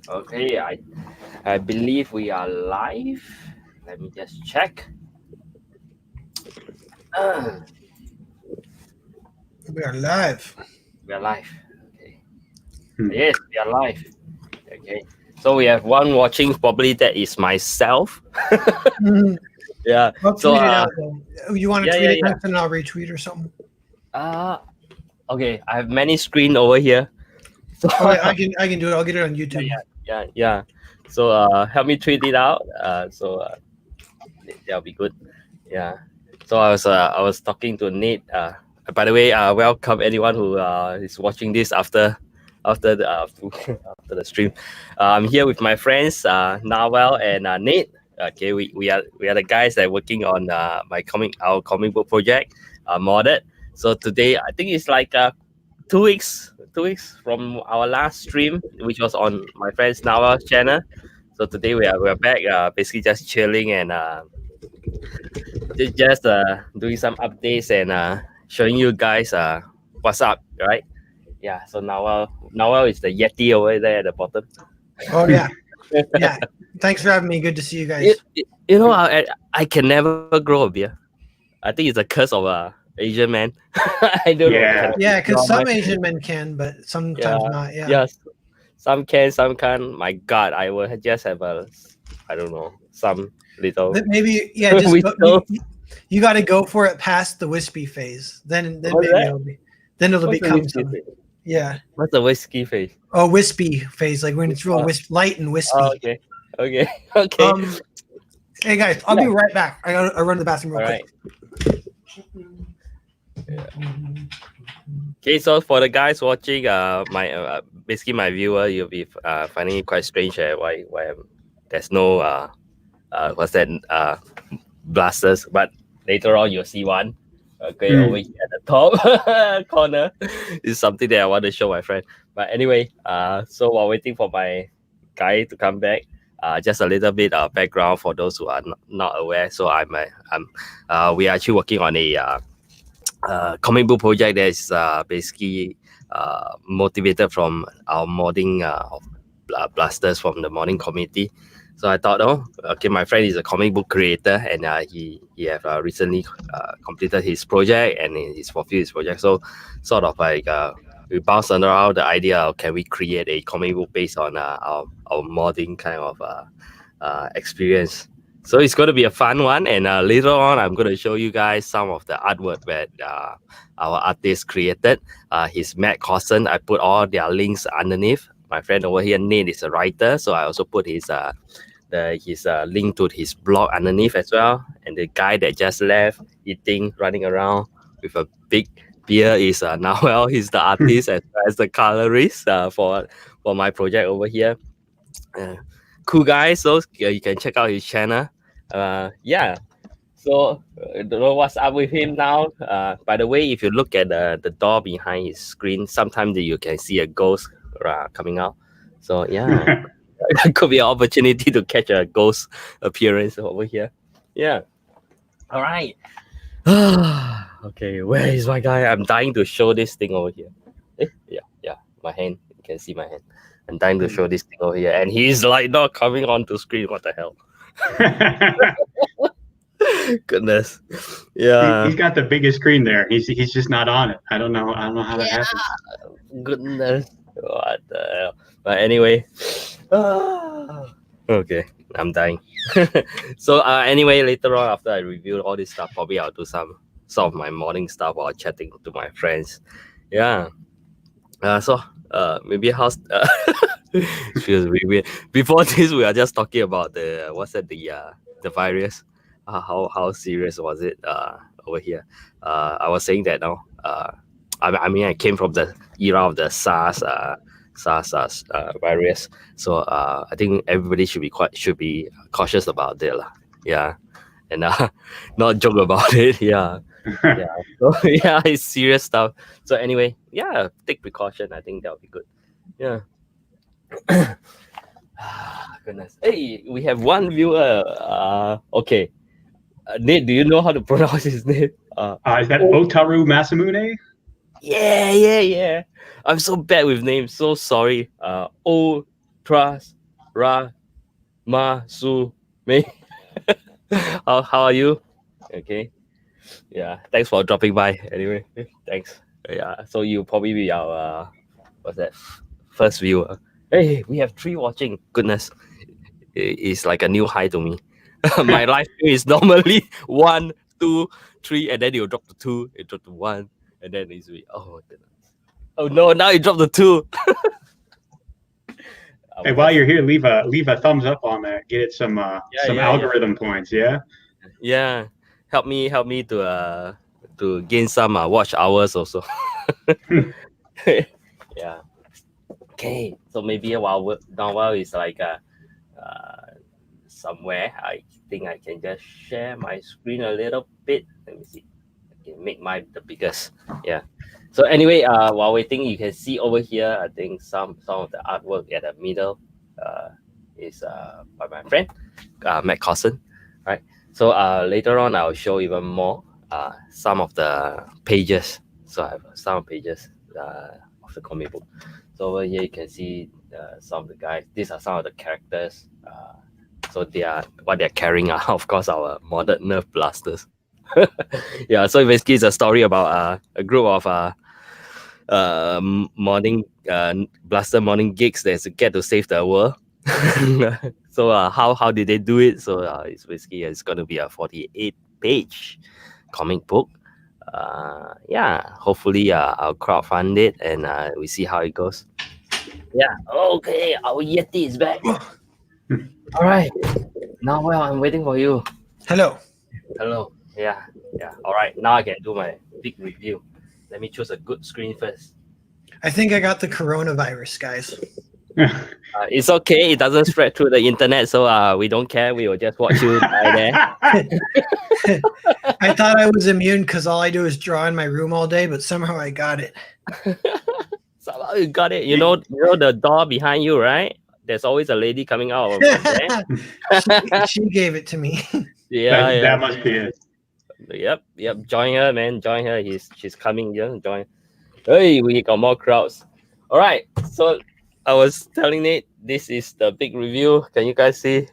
Okay, I believe we are live. Let me just check. We are live. We are live. Okay. Hmm. Yes, we are live. Okay. So we have one watching. Probably that is myself. Mhm. Yeah. I'll So tweet it out though. You want to yeah, tweet yeah, it, yeah. Tungsten, and I'll retweet or something. Okay. I have many screen over here. So Okay, I can do it. I'll get it on YouTube. yeah. So help me tweet it out. That'll be good. Yeah. So I was talking to Nate. By the way, welcome anyone who is watching this after the after the stream. I'm here with my friends Narwhal and Nate. Okay, we are the guys that are working on our comic book project, modded. So today I think it's like 2 weeks from our last stream, which was on my friend's Narwhal's channel. So today we are back, basically just chilling and just doing some updates and showing you guys what's up, right? Yeah. So Noel is the Yeti over there at the bottom. Oh yeah, yeah. Thanks for having me. Good to see you guys. You know, I can never grow a beard. I think it's a curse of a Asian man. I don't know. Yeah. Yeah, because No, some Asian men can, but sometimes not. Yeah. Yes. Some can, some can't. My God, I will just have I don't know, some little. But maybe just Whistle. you got to go for it past the wispy phase. Then What's maybe that? it'll What's the become whiskey some. face? Yeah. What's the whiskey face? Oh, wispy phase, like when it's real light and wispy. Oh, okay. Hey guys, I'll be right back. I run to the bathroom real All quick. right. Okay, so for the guys watching, my basically my viewer, you'll be finding it quite strange why there's no what's that blasters, but later on you'll see one. Okay, over here at the top corner is something that I want to show my friend. But anyway, so while waiting for my guy to come back, just a little bit of background for those who are not aware. So we are actually working on a comic book project that is basically motivated from our modding of blasters from the modding community. So I thought, my friend is a comic book creator, and he have recently completed his project and he's fulfilled his project. So sort of like we bounced around the idea of can we create a comic book based on our modding kind of experience. So it's going to be a fun one, and later on, I'm going to show you guys some of the artwork that our artist created. He's Matt Cosson. I put all their links underneath. My friend over here, Nate, is a writer, so I also put his link to his blog underneath as well. And the guy that just left, eating, running around with a big beer is Narwhal. He's the artist as well as the colorist for my project over here. Cool guy, so you can check out his channel. So don't know what's up with him now. By the way, if you look at the door behind his screen, sometimes you can see a ghost coming out. So yeah, it could be an opportunity to catch a ghost appearance over here. Yeah. All right. Okay, where is my guy? I'm dying to show this thing over here. Yeah, my hand. You can see my hand. I'm dying to show this thing over here, and he's like not coming onto screen. What the hell? Goodness. Yeah. He's got the biggest screen there. He's just not on it. I don't know how that happens. Goodness. What the hell? But anyway. Okay. I'm dying. So anyway, later on after I review all this stuff, probably I'll do some of my morning stuff while chatting to my friends. Yeah. So maybe how's feels really weird. Before this, we are just talking about the virus. How serious was it over here? I was saying that now. I mean, I came from the era of the SARS virus, so I think everybody should be cautious about it, lah. Yeah, and not joke about it. Yeah. So, yeah, it's serious stuff. So anyway, yeah, take precaution. I think that'll be good. Yeah. Goodness. Hey, we have one viewer. Okay. Nate, do you know how to pronounce his name? Is that Otaru Masamune? Yeah. I'm so bad with names. So sorry. Otras Ra Ma Su Me. How are you? Okay. Yeah. Thanks for dropping by. Anyway, thanks. Yeah. So you probably be our what's that? First viewer. Hey, we have 3 watching. Goodness, it's like a new high to me. My live stream is normally 1, 2, 3, and then you drop to 2, it drop to 1, and then it's oh goodness. Oh no, now it dropped to 2. Hey, while you're here, leave a thumbs up on that. Get it some Yeah. algorithm points. Yeah. Yeah, help me to gain some watch hours also. Yeah. Okay, so maybe while Narwhal is like somewhere, I think I can just share my screen a little bit. Let me see. I can make mine the biggest. Yeah. So anyway, while waiting, you can see over here. I think some of the artwork at the middle is by my friend Matt Carson. Right. So later on, I'll show even more some of the pages. So I have some pages of the comic book. So over here, you can see some of the guys. These are some of the characters. So what they're carrying are, of course, our modded Nerf blasters. Yeah, so basically it's a story about a group of modding blaster modding geeks that get to save the world. So how did they do it? So it's basically it's going to be a 48-page comic book. Yeah, hopefully I'll crowdfund it and we see how it goes. Yeah. Okay, our Yeti is back. All right. Now, well, I'm waiting for you. Hello. Hello. Yeah. All right. Now I can do my big review. Let me choose a good screen first. I think I got the coronavirus, guys. It's okay. It doesn't spread through the internet, so we don't care. We will just watch you die there. I thought I was immune because all I do is draw in my room all day, but somehow I got it. Somehow you got it. You know the door behind you, right? There's always a lady coming out of there. she gave it to me. Yeah. That must be it. Yep. Join her, man. Join her. She's coming. Yeah, join. Hey, we got more crowds. All right. So I was telling Nate, this is the big review. Can you guys see?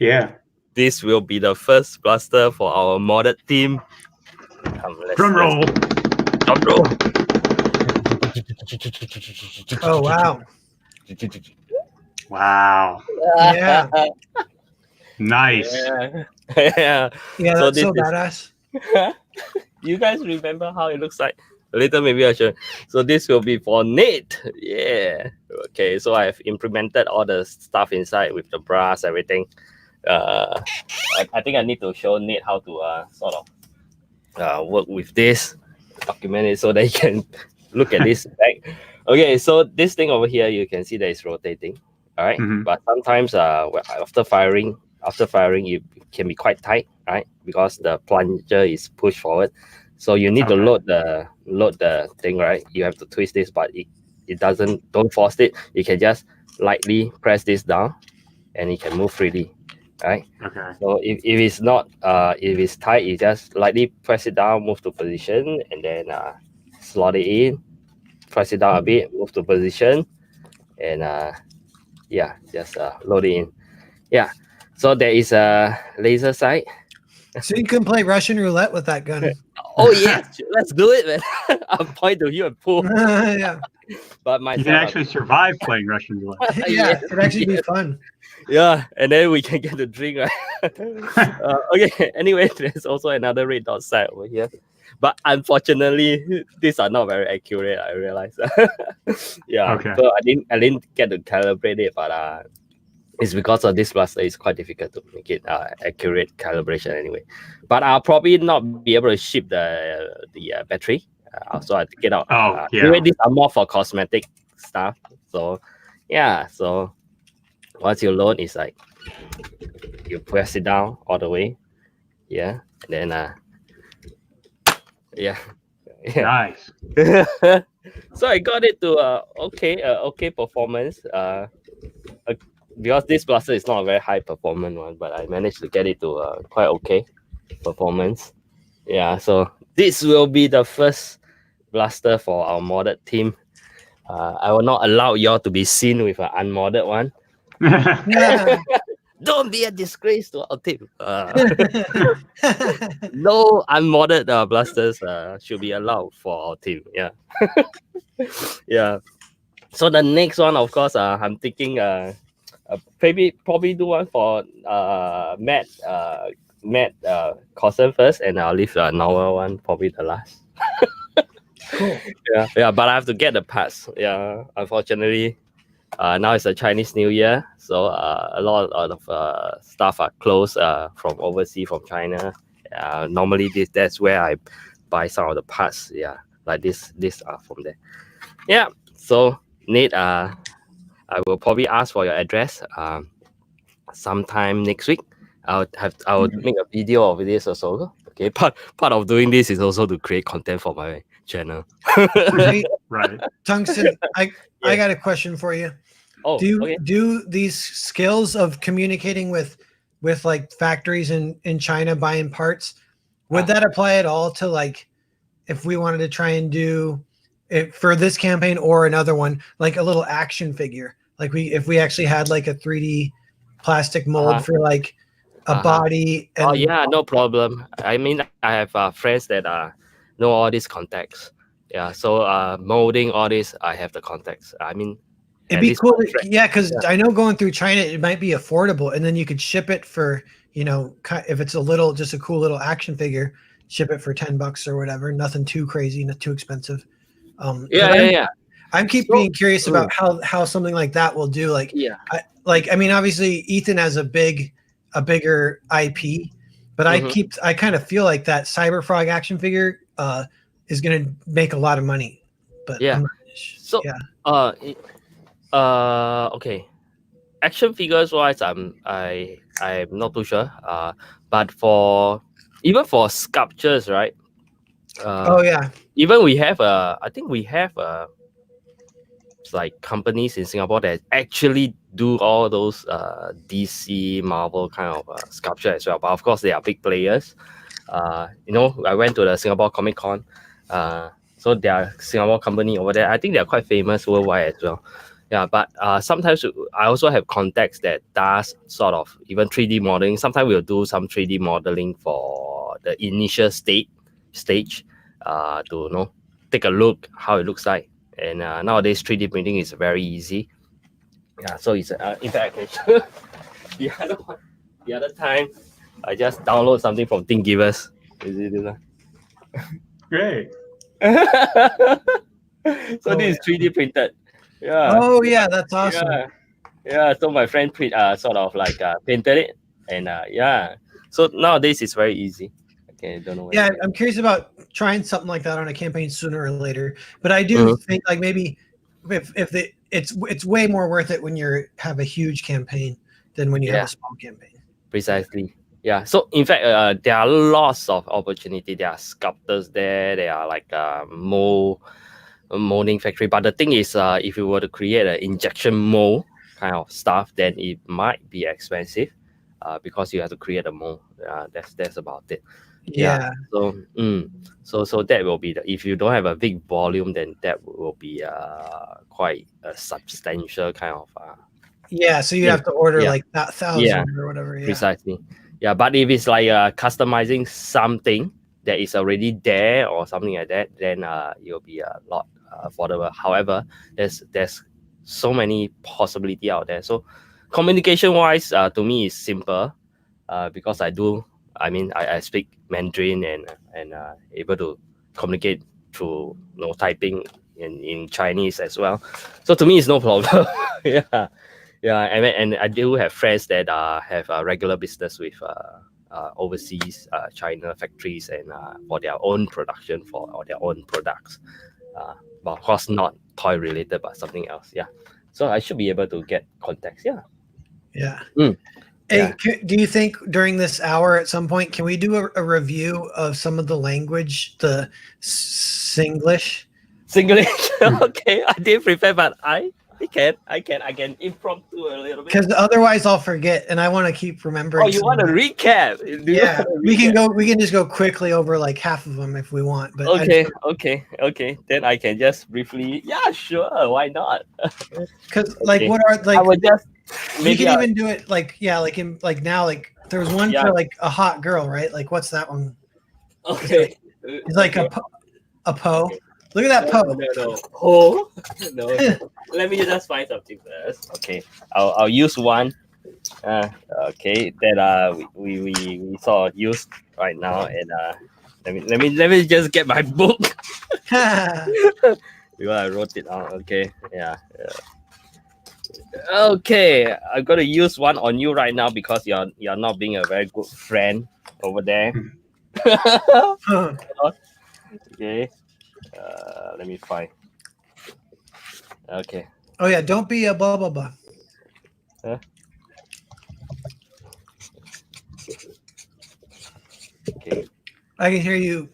Yeah. This will be the first blaster for our modded team. Drum roll. Drum roll. Oh wow. Wow. Yeah. Nice. Yeah. Yeah, So that's so badass. You guys remember how it looks like? Later, maybe I should. So this will be for Nate. Yeah. Okay. So I've implemented all the stuff inside with the brass, everything. I think I need to show Nate how to sort of work with this, document it so that you can look at this back. Okay. So this thing over here, you can see that it's rotating. All right. Mhm. But sometimes after firing, it can be quite tight, right? Because the plunger is pushed forward. So you need to load the thing, right? You have to twist this, but it don't force it. You can just lightly press this down and it can move freely, right? Okay. So if it's not if it's tight, you just lightly press it down, move to position, and then slot it in, press it down a bit, move to position, and just load it in. Yeah. So there is a laser sight. So you can play Russian roulette with that gun. Oh yes, let's do it, man. I'll point to you and pull. Yeah. But You can actually survive playing Russian roulette. Yeah, it'd actually be fun. Yeah, and then we can get the drink, right? Okay. Anyway, there's also another red dot sight over here, but unfortunately, these are not very accurate. I realize. Yeah. Okay. So I didn't get to calibrate it, but it's because of this blaster. It's quite difficult to make it accurate calibration anyway. But I'll probably not be able to ship the battery. So I take it out. Oh, yeah. Anyway, these are more for cosmetic stuff. So yeah. So once you load, it's like you press it down all the way. Yeah. And then yeah. Nice. So I got it to okay performance. Because this blaster is not a very high performance one, but I managed to get it to quite okay performance. Yeah, so this will be the first blaster for our modded team. I will not allow y'all to be seen with an unmodded one. Yeah. Don't be a disgrace to our team. No unmodded blasters should be allowed for our team. Yeah. Yeah. So the next one, of course, I'm thinking probably do one for Matt Corson first, and I'll leave the Narwhal one probably the last. Cool. Yeah, but I have to get the pass. Yeah, unfortunately, now it's a Chinese New Year, so a lot of stuff are closed from overseas, from China. Normally that's where I buy some of the parts. Yeah, like this are from there. Yeah, so Nate, I will probably ask for your address sometime next week. I will make a video of this also. Okay, part of doing this is also to create content for my channel. Hey, Right. Tungsten, I Yeah. got a question for you. Oh, okay. Do these skills of communicating with like factories in China buying parts, would that apply at all to like if we wanted to try and do it for this campaign or another one, like a little action figure, like if we actually had like a 3D plastic mold for like a body and Oh yeah, no problem. I mean, I have friends that know all these contacts. Yeah, so molding all this, I have the contacts. I mean, it'd at be least cool. my friend- Yeah, because I know going through China, it might be affordable, and then you could ship it for, you know, if it's just a cool little action figure, ship it for $10 or whatever. Nothing too crazy, not too expensive. Yeah. I'm being curious about how something like that will do. Like, Yeah. I mean, obviously Ethan has a bigger IP, but I kind of feel like that Cyberfrog action figure is going to make a lot of money. But Yeah. So okay. Action figures wise, I'm not too sure. But even for sculptures, right? Oh yeah. Even we have I think we have like companies in Singapore that actually do all those DC Marvel kind of sculpture as well. But of course, they are big players. You know, I went to the Singapore Comic Con. So there are Singapore company over there. I think they are quite famous worldwide as well. Yeah, but sometimes I also have contacts that does sort of even 3D modeling. Sometimes we'll do some 3D modeling for the initial stage to take a look how it looks like. And nowadays 3D printing is very easy. Yeah, so it's in fact the other one, the other time I just download something from Thingiverse. Is it this one? Great. So this is 3D printed. Yeah. Oh yeah, that's awesome. Yeah. So my friend sort of like painted it, and yeah. So nowadays it's very easy. Okay, don't know. Yeah, I'm curious about trying something like that on a campaign sooner or later. But I do think like maybe if it's way more worth it when you have a huge campaigin than when you have a small campaign. Precisely. Yeah. So in fact, there are lots of opportunity. There are sculptors there. There are like molding factory. But the thing is, if you were to create an injection mold kind of stuff, then it might be expensive, because you have to create a mold. That's about it. Yeah. So that will be if you don't have a big volume, then that will be quite a substantial kind of. Yeah. So you have to order like that 1,000 or whatever. Yeah. Precisely. Yeah, but if it's like customizing something that is already there or something like that, then it'll be a lot affordable. However, there's so many possibility out there. So communication wise, to me is simple, because I speak Mandarin and able to communicate through typing in Chinese as well. So to me, it's no problem. Yeah, and I do have friends that have a regular business with overseas China factories and for their own production or their own products. But of course not toy related, but something else. Yeah, so I should be able to get contacts. Yeah. Yeah. Hey, do you think during this hour at some point can we do a review of some of the language, the Singlish? Okay, I didn't prepare, but I can impromptu a little bit. Because otherwise I'll forget, and I want to keep remembering. Oh, you want to recap? Yeah, we can just go quickly over like half of them if we want. But okay. Then I can just briefly. Yeah, sure. Why not? Because like, what are like? I would just You can even do it like now there was one for like a hot girl, right? Like what's that one? Okay. It's like a Poe. Look at that Poe. No. Oh no. Let me just find something first. Okay. I'll use one. Okay. That we saw used right now, and let me just get my book. Because I wrote it down. Okay. Yeah. Okay, I'm gonna use one on you right now because you're not being a very good friend over there. Okay. Let me find. Okay. Oh yeah, don't be a blah blah blah. Huh? Okay. I can hear you.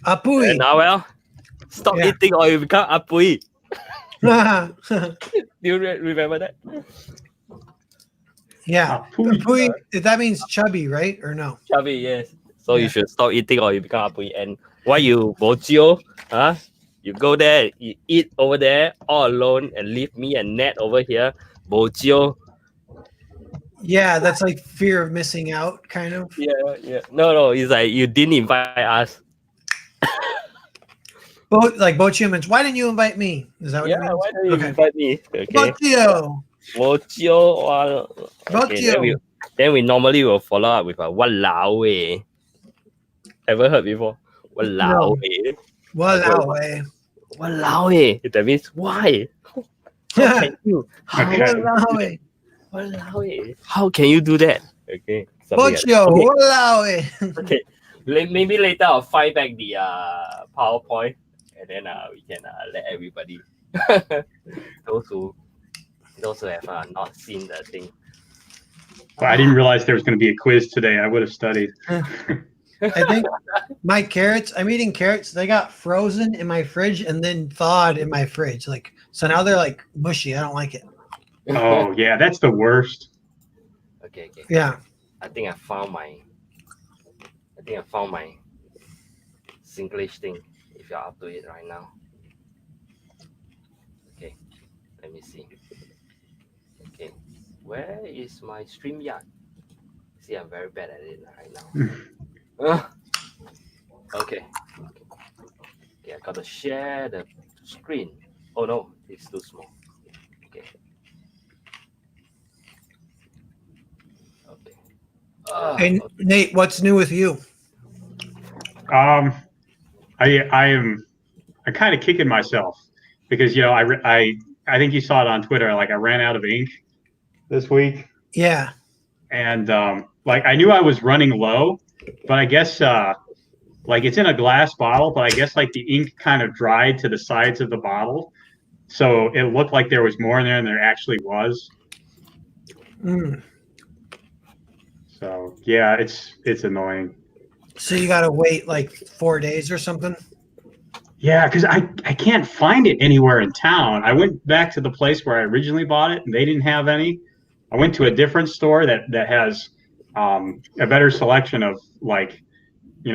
Apui. Narwhal, stop eating or you become apui. Do you remember that? Yeah. Apui, that means chubby, right? Or no? Chubby, yes. So you should stop eating or you become apui. And why you bojio? Huh? You go there, you eat over there all alone and leave me and Ned over here. Bojio. Yeah, that's like fear of missing out, kind of. Yeah. No, it's like you didn't invite us. Both humans. Why didn't you invite me? Is that what you mean? Why didn't you invite me? Okay. Botio. Okay, then we normally will follow up with a walao eh. Ever heard before? Walao eh. Walao eh. Walao eh. That means why? How can you? Walao eh. Walao eh. How can you do that? Okay. Botio. Walao eh. Okay. Maybe later I'll find back the PowerPoint and then we can let everybody those who have not seen the thing. Well, I didn't realize there was going to be a quiz today. I would have studied. I think my carrots, I'm eating carrots. They got frozen in my fridge and then thawed in my fridge. So now they're like mushy. I don't like it. Oh yeah, that's the worst. Okay. Yeah. I think I found my Singlish thing. If you're up to it right now. Okay. Let me see. Okay. Where is my StreamYard? See, I'm very bad at it right now. Okay, I gotta share the screen. Oh no, it's too small. Okay. Hey, Nate, what's new with you? I'm kind of kicking myself because I think you saw it on Twitter. Like I ran out of ink this week. Yeah. And I knew I was running low, but I guess it's in a glass bottle, but I guess the ink kind of dried to the sides of the bottle, so it looked like there was more in there than there actually was. So yeah, it's annoying. So you gotta wait 4 days or something? Yeah, because I can't find it anywhere in town. I went back to the place where I originally bought it, and they didn't have any. I went to a different store that has a better selection of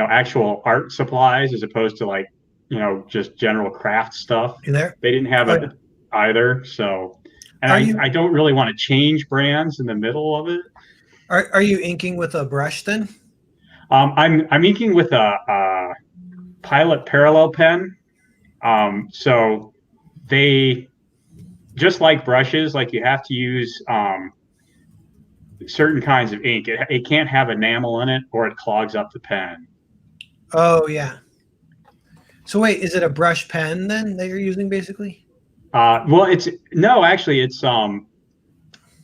actual art supplies as opposed to just general craft stuff. You there? They didn't have it either. So, and I don't really want to change brands in the middle of it. Are you inking with a brush then? I'm inking with a Pilot parallel pen. So they, just like brushes, you have to use certain kinds of ink. It can't have enamel in it or it clogs up the pen. Oh yeah. So wait, is it a brush pen then that you're using basically? Well, it's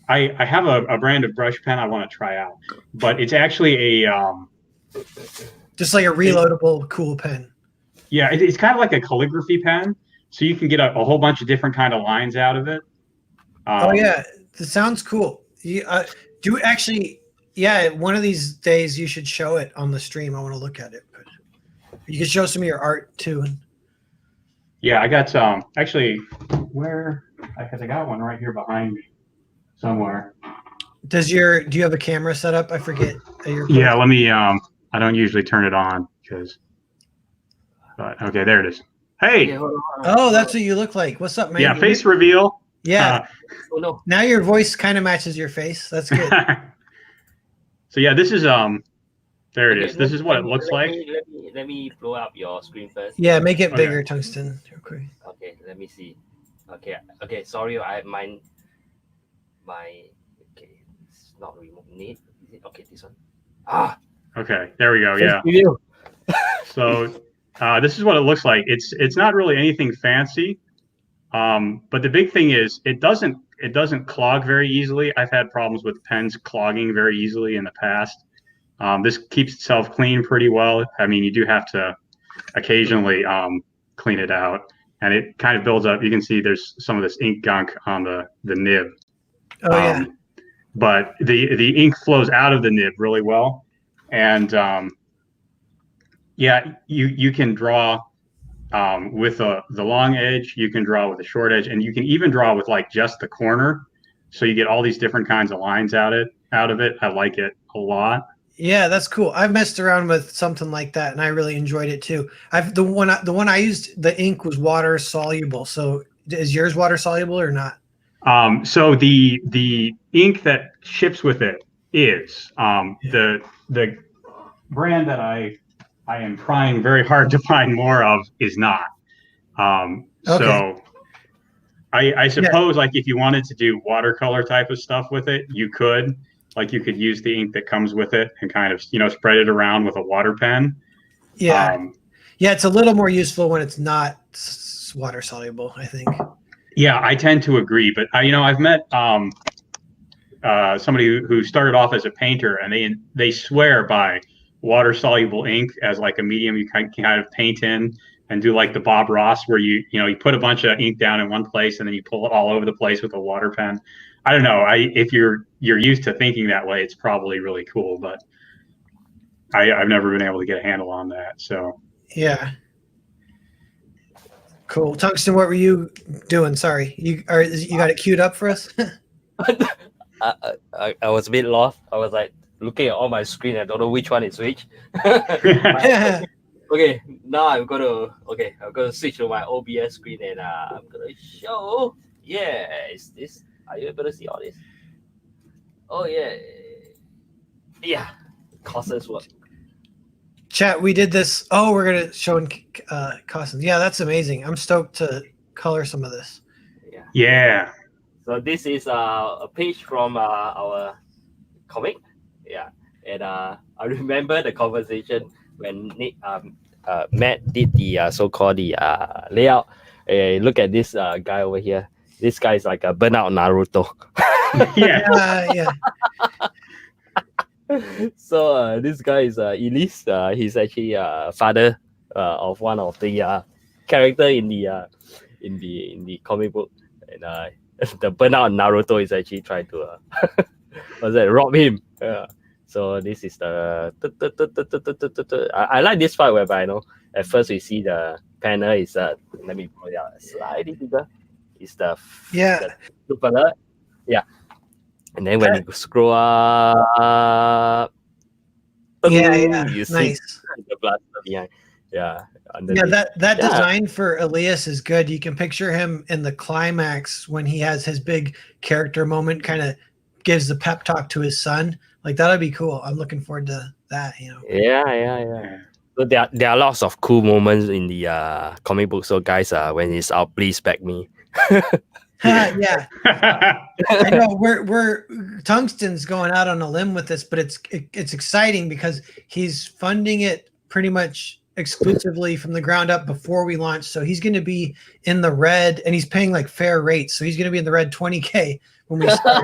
I have a brand of brush pen I want to try out, but it's actually a just like a reloadable cool pen. Yeah, it's kind of like a calligraphy pen, so you can get a whole bunch of different kind of lines out of it. Oh yeah, that sounds cool. Do actually, yeah. One of these days you should show it on the stream. I want to look at it. But you can show some of your art too. Yeah, I got actually because I got one right here behind me somewhere. Do you have a camera set up? I forget. Yeah, let me. I don't usually turn it on but okay, there it is. Hey. Oh, that's what you look like. What's up, man? Yeah, face reveal. Yeah. Oh no. Now your voice kind of matches your face. That's good. So yeah, this is there it Okay, is. This is what it looks like. Let me blow up your screen first. Yeah, make it Okay. bigger, Tungsten. Real quick. Okay, let me see. Okay. Sorry, my okay. It's not remote. Need is it? Okay, this one. Ah. Okay, there we go. Yeah. Preview. So this is what it looks like. It's not really anything fancy, but the big thing is it doesn't clog very easily. I've had problems with pens clogging very easily in the past. This keeps itself clean pretty well. I mean, you do have to occasionally clean it out, and it kind of builds up. You can see there's some of this ink gunk on the nib. Oh yeah. But the ink flows out of the nib really well, and yeah, you can draw with the long edge. You can draw with a short edge, and you can even draw with like just the corner. So you get all these different kinds of lines out of it. I like it a lot. Yeah, that's cool. I've messed around with something like that, and I really enjoyed it too. The one I used, the ink was water soluble. So is yours water soluble or not? So the ink that ships with it is the brand that I am trying very hard to find more of is not. Okay. So I suppose like if you wanted to do watercolor type of stuff with it, you could. Like you could use the ink that comes with it and kind of, spread it around with a water pen. Yeah. Yeah, it's a little more useful when it's not water soluble, I think. Yeah, I tend to agree. But I've met somebody who started off as a painter, and they swear by water soluble ink as like a medium you kind of paint in and do like the Bob Ross where you put a bunch of ink down in one place and then you pull it all over the place with a water pen. I don't know. If you're used to thinking that way, it's probably really cool, but I've never been able to get a handle on that. So yeah, cool. Tungsten, what were you doing? Sorry, you got it queued up for us? I was a bit lost. I was like looking at all my screen. I don't know which one is which. Okay, now I'm gonna switch to my OBS screen and I'm gonna show. Yeah, is this? Are you able to see all this? Oh yeah, yeah. Causes work. Chat, we did this. Oh, we're gonna show Cousins. Yeah, that's amazing. I'm stoked to color some of this. Yeah. So this is a page from our comic. Yeah, and I remember the conversation when Matt did the so-called the layout. Look at this guy over here. This guy is like a burnout Naruto. Yeah. So this guy is Elise. He's actually father of one of the character in the comic book, and the burnout Naruto is actually trying to rob him. So this is the I like this part whereby at first we see the panel is let me pull it out slightly bigger. Is the super alert. Yeah. And then when you scroll up, you see the blaster behind. Yeah. Yeah, that design for Elias is good. You can picture him in the climax when he has his big character moment, kind of gives the pep talk to his son. Like that'll be cool. I'm looking forward to that. Yeah. So there are lots of cool moments in the comic book. So guys, when it's out, please back me. Yeah. I know we're Tungsten's going out on a limb with this, but it's exciting because he's funding it pretty much exclusively from the ground up before we launch. So he's going to be in the red, and he's paying like fair rates. So he's going to be in the red $20K when we start.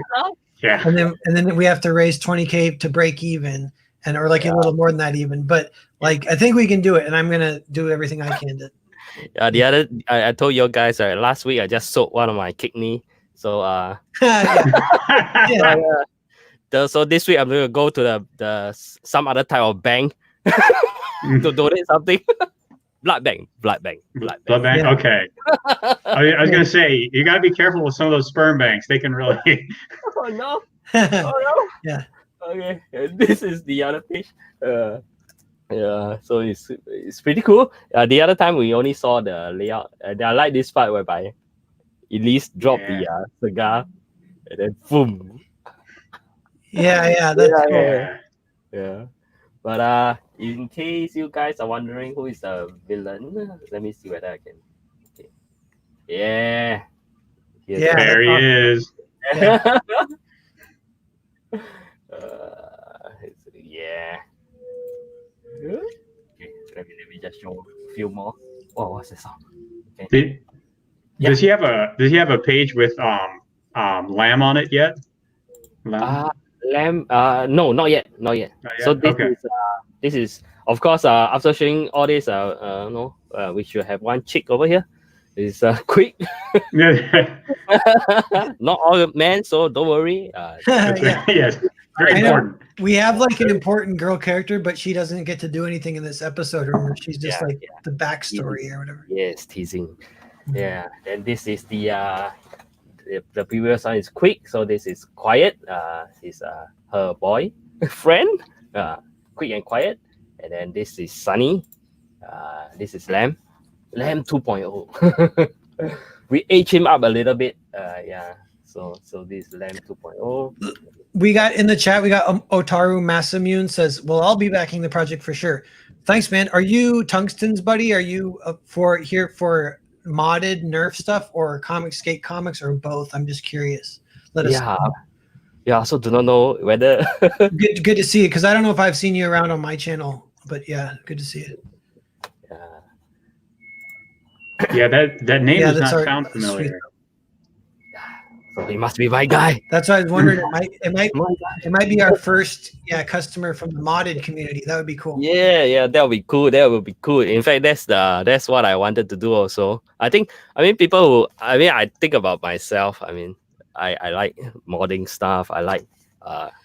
Yeah. And then we have to raise $20K to break even, or like a little more than that even. But like I think we can do it, and I'm going to do everything I can to. I told you guys last week I just sold one of my kidney. So so this week I'm going to go to the some other type of bank to donate something. Blood bank. Yeah. Okay. I was going to say you got to be careful with some of those sperm banks. They can really. Oh no. Yeah. Okay. This is the other page. Yeah, so it's pretty cool. The other time we only saw the layout. I like this part whereby Elise dropped Yeah. the cigar, and then boom. Yeah, that's Yeah, cool. Yeah. Yeah. But in case you guys are wondering who is the villain, let me see whether I can. Okay. Yeah. Here's Yeah, There that's he awesome. is. Yeah. Yeah. Okay, let me just show a few more. Oh, what's this song? Did, Yeah. Does he have a page with lamb on it yet? Lamb? Lamb. No, not yet, not yet. Not So yet? Okay. this is of course after showing all this no we should have one chick over here. It's quick. Not all men, so don't worry. That's Yeah. right. Yes. Very I know. important. We have like an important girl character, but she doesn't get to do anything in this episode. Remember, she's just like the backstory or whatever. Yes, teasing. Yeah. Then this is the previous one is quick, so this is quiet. Is her boy friend. Quick and quiet. And then this is Sunny. This is Lamb 2.0. We age him up a little bit. Yeah. So this is Lamb 2.0. We got in the chat, we got Otaru Masamune says, well, I'll be backing the project for sure. Thanks, man. Are you Tungsten's buddy? Are you here for modded nerf stuff or comic skate comics or both? I'm just curious. Let us know. Yeah, I also do not know whether good to see it, because I don't know if I've seen you around on my channel, but yeah, good to see it. Yeah, that name does not our- sound familiar. sweet. So he must be my guy. That's why I was wondering. It might be our first customer from the modded community. That would be cool. Yeah, that would be cool. That would be cool. In fact, that's what I wanted to do also. I think I think about myself. I mean, I like modding stuff. I like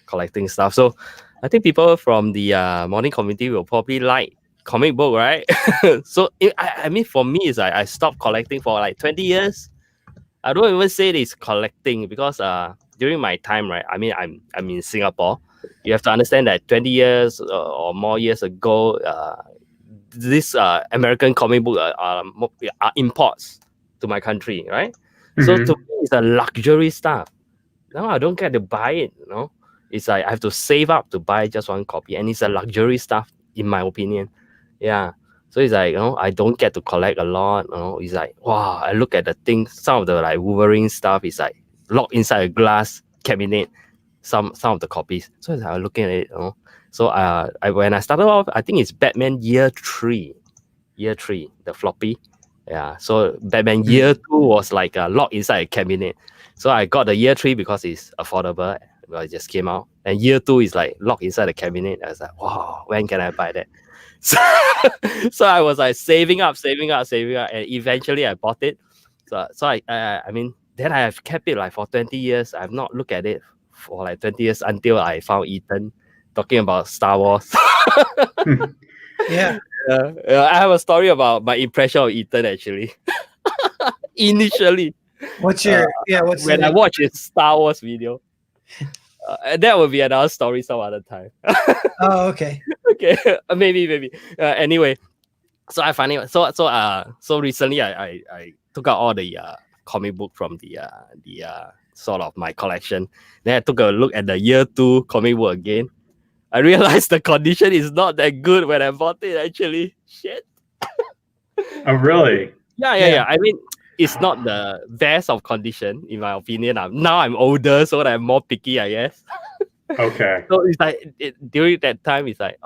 collecting stuff. So I think people from the modding community will probably like comic book, right? So I mean, for me, is I stopped collecting for like 20 years. I don't even say it's collecting because during my time, right? I mean, I'm in Singapore. You have to understand that 20 years or more years ago, this American comic book are imports to my country, right? So to me, it's a luxury stuff. Now I don't get to buy it. It's like I have to save up to buy just one copy, and it's a luxury stuff in my opinion. Yeah. So it's like, I don't get to collect a lot. It's like, wow, I look at the things, some of the like Wolverine stuff is like locked inside a glass cabinet, some of the copies. So it's like, I'm looking at it, So when I started off, I think it's Batman year 3, the floppy. Yeah. So Batman year 2 was like locked inside a cabinet. So I got the year 3 because it's affordable. Well, it just came out. And year 2 is like locked inside the cabinet. I was like, wow, when can I buy that? So I was like saving up, and eventually I bought it. So I mean, then I have kept it like for 20 years. I've not looked at it for like 20 years until I found Ethan talking about Star Wars. Yeah. I have a story about my impression of Ethan actually. Initially, what's your when I watched his Star Wars video. That will be another story some other time. Oh, okay. Okay, maybe. Anyway, so I finally so recently I took out all the comic book from the sort of my collection. Then I took a look at the year 2 comic book again. I realized the condition is not that good when I bought it. Actually, shit. Oh, really? Yeah. I mean, it's not the best of condition in my opinion. Now I'm older, so I'm more picky, I guess. Okay. So it's like during that time, it's like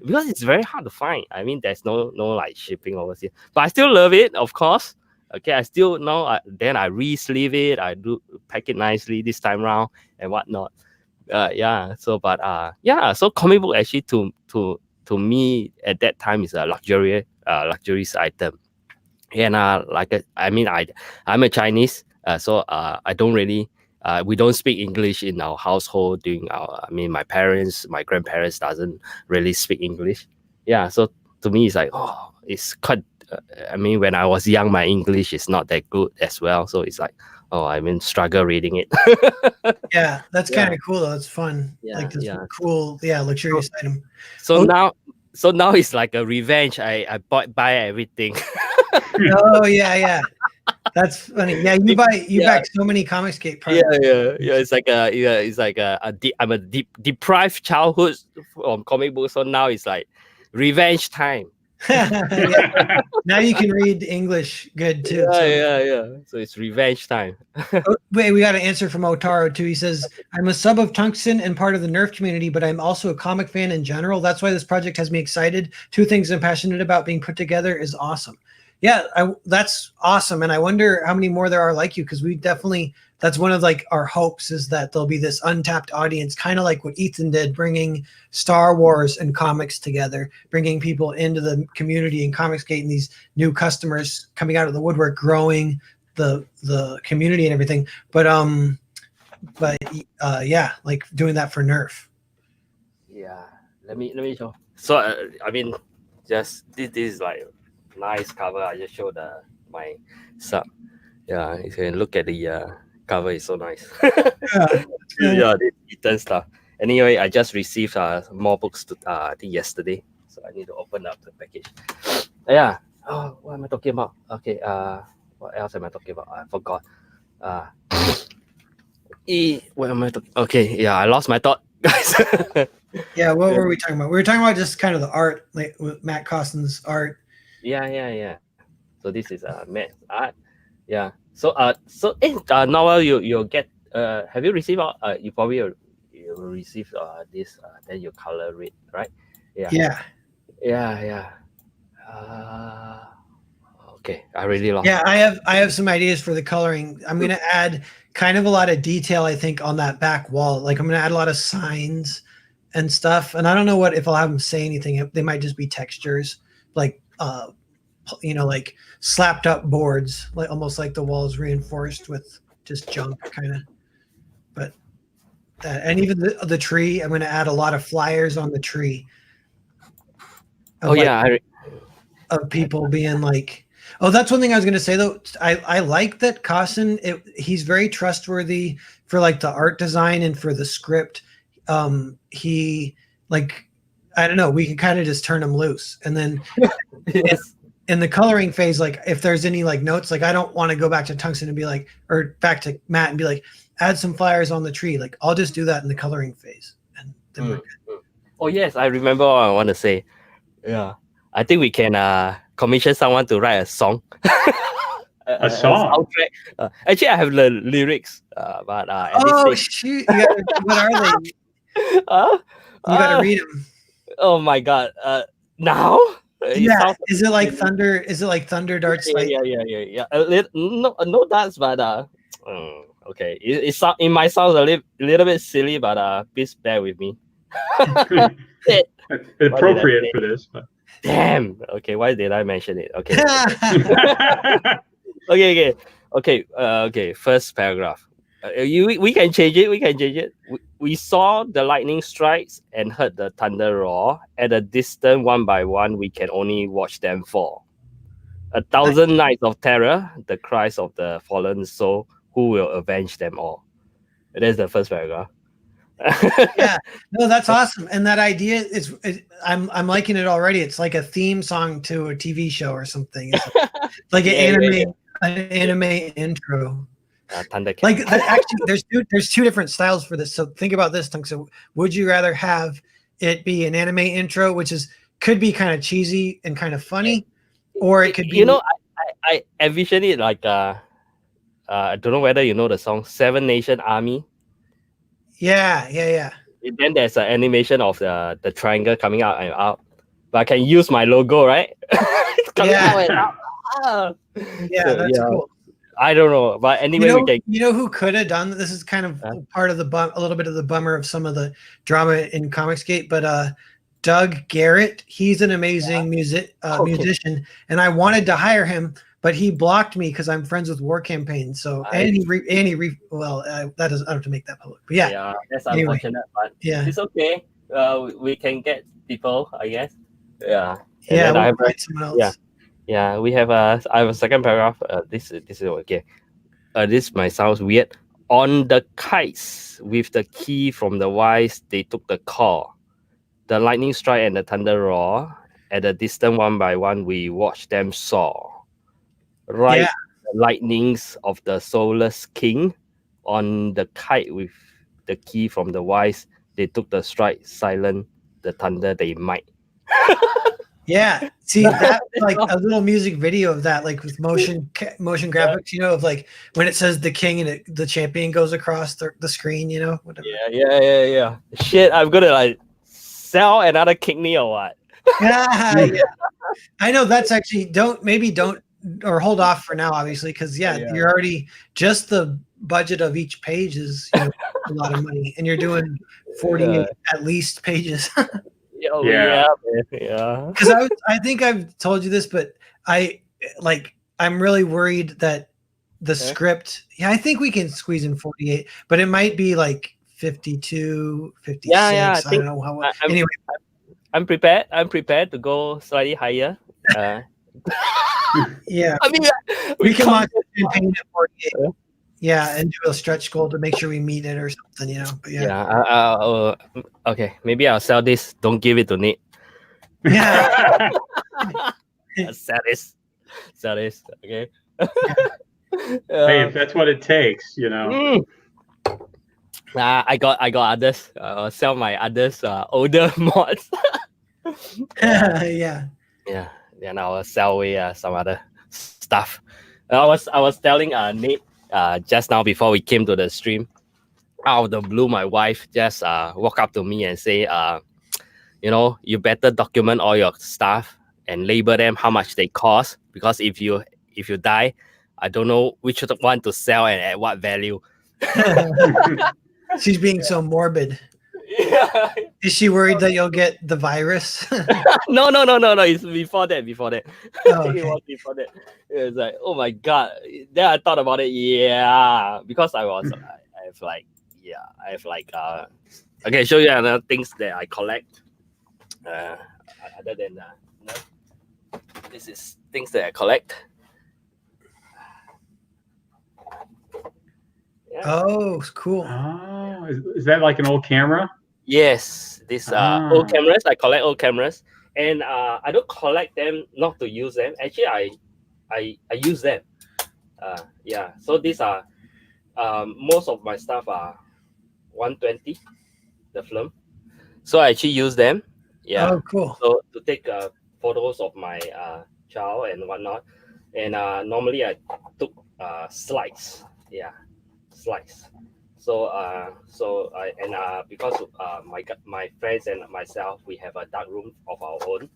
because it's very hard to find. I mean, there's no like shipping overseas, but I still love it, of course. Okay, I still know. Then I re-sleeve it. I do pack it nicely this time around and whatnot. Yeah. So, but So comic book actually to me at that time is a luxurious item. And I'm a Chinese, so I don't really. We don't speak English in our household. My grandparents doesn't really speak English. Yeah, so to me, it's like, it's quite. When I was young, my English is not that good as well. So it's like, struggle reading it. Yeah, that's kind of cool though. It's fun. Yeah, like this yeah. cool, luxurious item. So now it's like a revenge. I buy everything. Oh yeah. That's funny. Yeah, you back so many Comicsgate parts. Yeah. It's like I'm a deprived childhood from comic books, so now it's like revenge time. Yeah. Now you can read English good too. Yeah. So it's revenge time. Oh, wait, we got an answer from Otaro too. He says, "I'm a sub of Tungsten and part of the Nerf community, but I'm also a comic fan in general. That's why this project has me excited. Two things I'm passionate about being put together is awesome." Yeah, that's awesome, and I wonder how many more there are like you, because we definitely, that's one of like our hopes, is that there'll be this untapped audience, kind of like what Ethan did, bringing Star Wars and comics together, bringing people into the community and Comicsgate, and these new customers coming out of the woodwork, growing the community and everything. But yeah, like doing that for Nerf. Yeah, let me show. So I mean, just this is like nice cover. I just showed my sub. Yeah, you can look at the cover. It's so nice. Yeah, the Ethan stuff. Anyway, I just received more books I think yesterday, so I need to open up the package. Yeah. Oh, what am I talking about? Okay. What else am I talking about? I forgot. What am I talking? Okay. Yeah, I lost my thought, guys. Yeah, what were we talking about? We were talking about just kind of the art, like with Matt Costin's art. Yeah. So this is Matt's art. Yeah. So Noel, you'll get. Have you received? You probably you receive this. Then you color it, right? Yeah. Okay, I really lost. Yeah, I have some ideas for the coloring. I'm gonna add kind of a lot of detail, I think, on that back wall. Like I'm gonna add a lot of signs and stuff. And I don't know if I'll have them say anything. They might just be textures, like like slapped up boards, like almost like the walls reinforced with just junk kind of. But and even the tree, I'm gonna add a lot of flyers on the tree. Of people being like, oh, that's one thing I was going to say though. I like that Costin, he's very trustworthy for like the art design and for the script. He like, I don't know, we can kind of just turn him loose. And then Yes. in the coloring phase, like if there's any like notes, like I don't want to go back to Tungsten and be like, or back to Matt and be like, add some flyers on the tree. Like I'll just do that in the coloring phase. And then we're good. Oh yes, I remember what I want to say. Yeah. I think we can commission someone to write a song. A song? Soundtrack. Actually, I have the lyrics, but at Oh this shoot! What are they? stage, You gotta read them. oh my god! Now? Yeah. Is it like thunder? Is it like thunder darts? Yeah. No darts, but okay. It might sound a little bit silly, but please bear with me. Appropriate for this. But. Damn. Okay, why did I mention it? Okay. Okay. First paragraph. We can change it. We saw the lightning strikes and heard the thunder roar. At a distance, one by one, we can only watch them fall. 1,000 nights of terror, the cries of the fallen soul, who will avenge them all. That's the first paragraph. Yeah, no, that's awesome. And that idea is, I'm liking it already. It's like a theme song to a TV show or something. It's like an anime intro. Like actually, there's two different styles for this. So think about this, Tungsten. Would you rather have it be an anime intro, which could be kind of cheesy and kind of funny, or it could be? I envision it like I don't know whether you know the song Seven Nation Army. Yeah. Then there's an animation of the triangle coming out and out, but I can use my logo, right? It's coming out and out. Yeah, that's cool. I don't know, but anyway, you know who could have done this? Is kind of part of a little bit of the bummer of some of the drama in Comicsgate, but Doug Garrett, he's an amazing musician, and I wanted to hire him, but he blocked me because I'm friends with War Campaign. So that doesn't, I don't have to make that public, but yeah, that's unfortunate, but it's okay. We can get people, I guess. Yeah, we'll write someone else. Yeah, we have I have a second paragraph. This is okay. This might sound weird. On the kites with the key from the wise, they took the call. The lightning strike and the thunder roar. At a distance, one by one, we watched them soar. Right lightnings of the soulless king on the kite with the key from the wise. They took the strike, silent the thunder they might. Yeah, see that like a little music video of that, like with motion graphics, you know, of like when it says the king and the champion goes across the screen, you know, whatever. Yeah. Shit, I'm gonna like sell another kidney or what? Yeah. I know that's actually don't or hold off for now, obviously, because you're already just the budget of each page is a lot of money, and you're doing 48 at least pages. Yeah. Because I think I've told you this, but I'm really worried that the script. Yeah, I think we can squeeze in 48, but it might be like 52, 56. I don't know how. Anyway, I'm prepared to go slightly higher. Yeah, I mean, we can launch a campaign at 48. Yeah, and do a stretch goal to make sure we meet it or something, you know. But okay, maybe I'll sell this. Don't give it to Nate. Yeah. Sell this. Okay. Hey, if that's what it takes, you know. I got others. I'll sell my others older mods. Yeah. Then I'll sell away some other stuff. I was telling Nate just now before we came to the stream, out of the blue, my wife just walk up to me and say, you better document all your stuff and label them how much they cost, because if you die, I don't know which one to sell and at what value. She's being so morbid. Yeah. Is she worried that you'll get the virus? No. It's before that. Oh, okay. It was before that. It was like, oh my god. Then I thought about it. Yeah, because I have okay, show you another things that I collect. Other than this is things that I collect. Yeah. Oh, cool. Oh, is that like an old camera? Yes, these old cameras. I collect old cameras, and I don't collect them not to use them. Actually, I use them. So these are most of my stuff are 120, the film. So I actually use them. Yeah. Oh, cool. So to take photos of my child and whatnot, and normally I took slides. Yeah, slides. So because my friends and myself, we have a dark room of our own.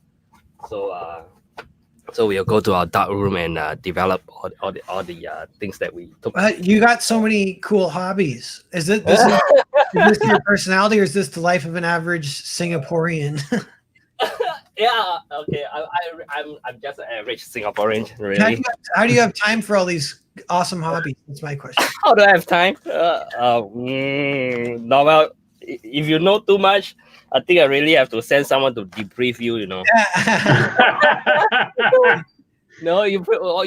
So we'll go to our dark room and develop all the things that we took. You got so many cool hobbies. Is this your personality, or is this the life of an average Singaporean? Yeah. Okay. I'm just an average Singaporean, really. How do you have time for all these awesome hobbies? That's my question. How do I have time? Normal. If you know too much, I think I really have to send someone to debrief you. You know. No, you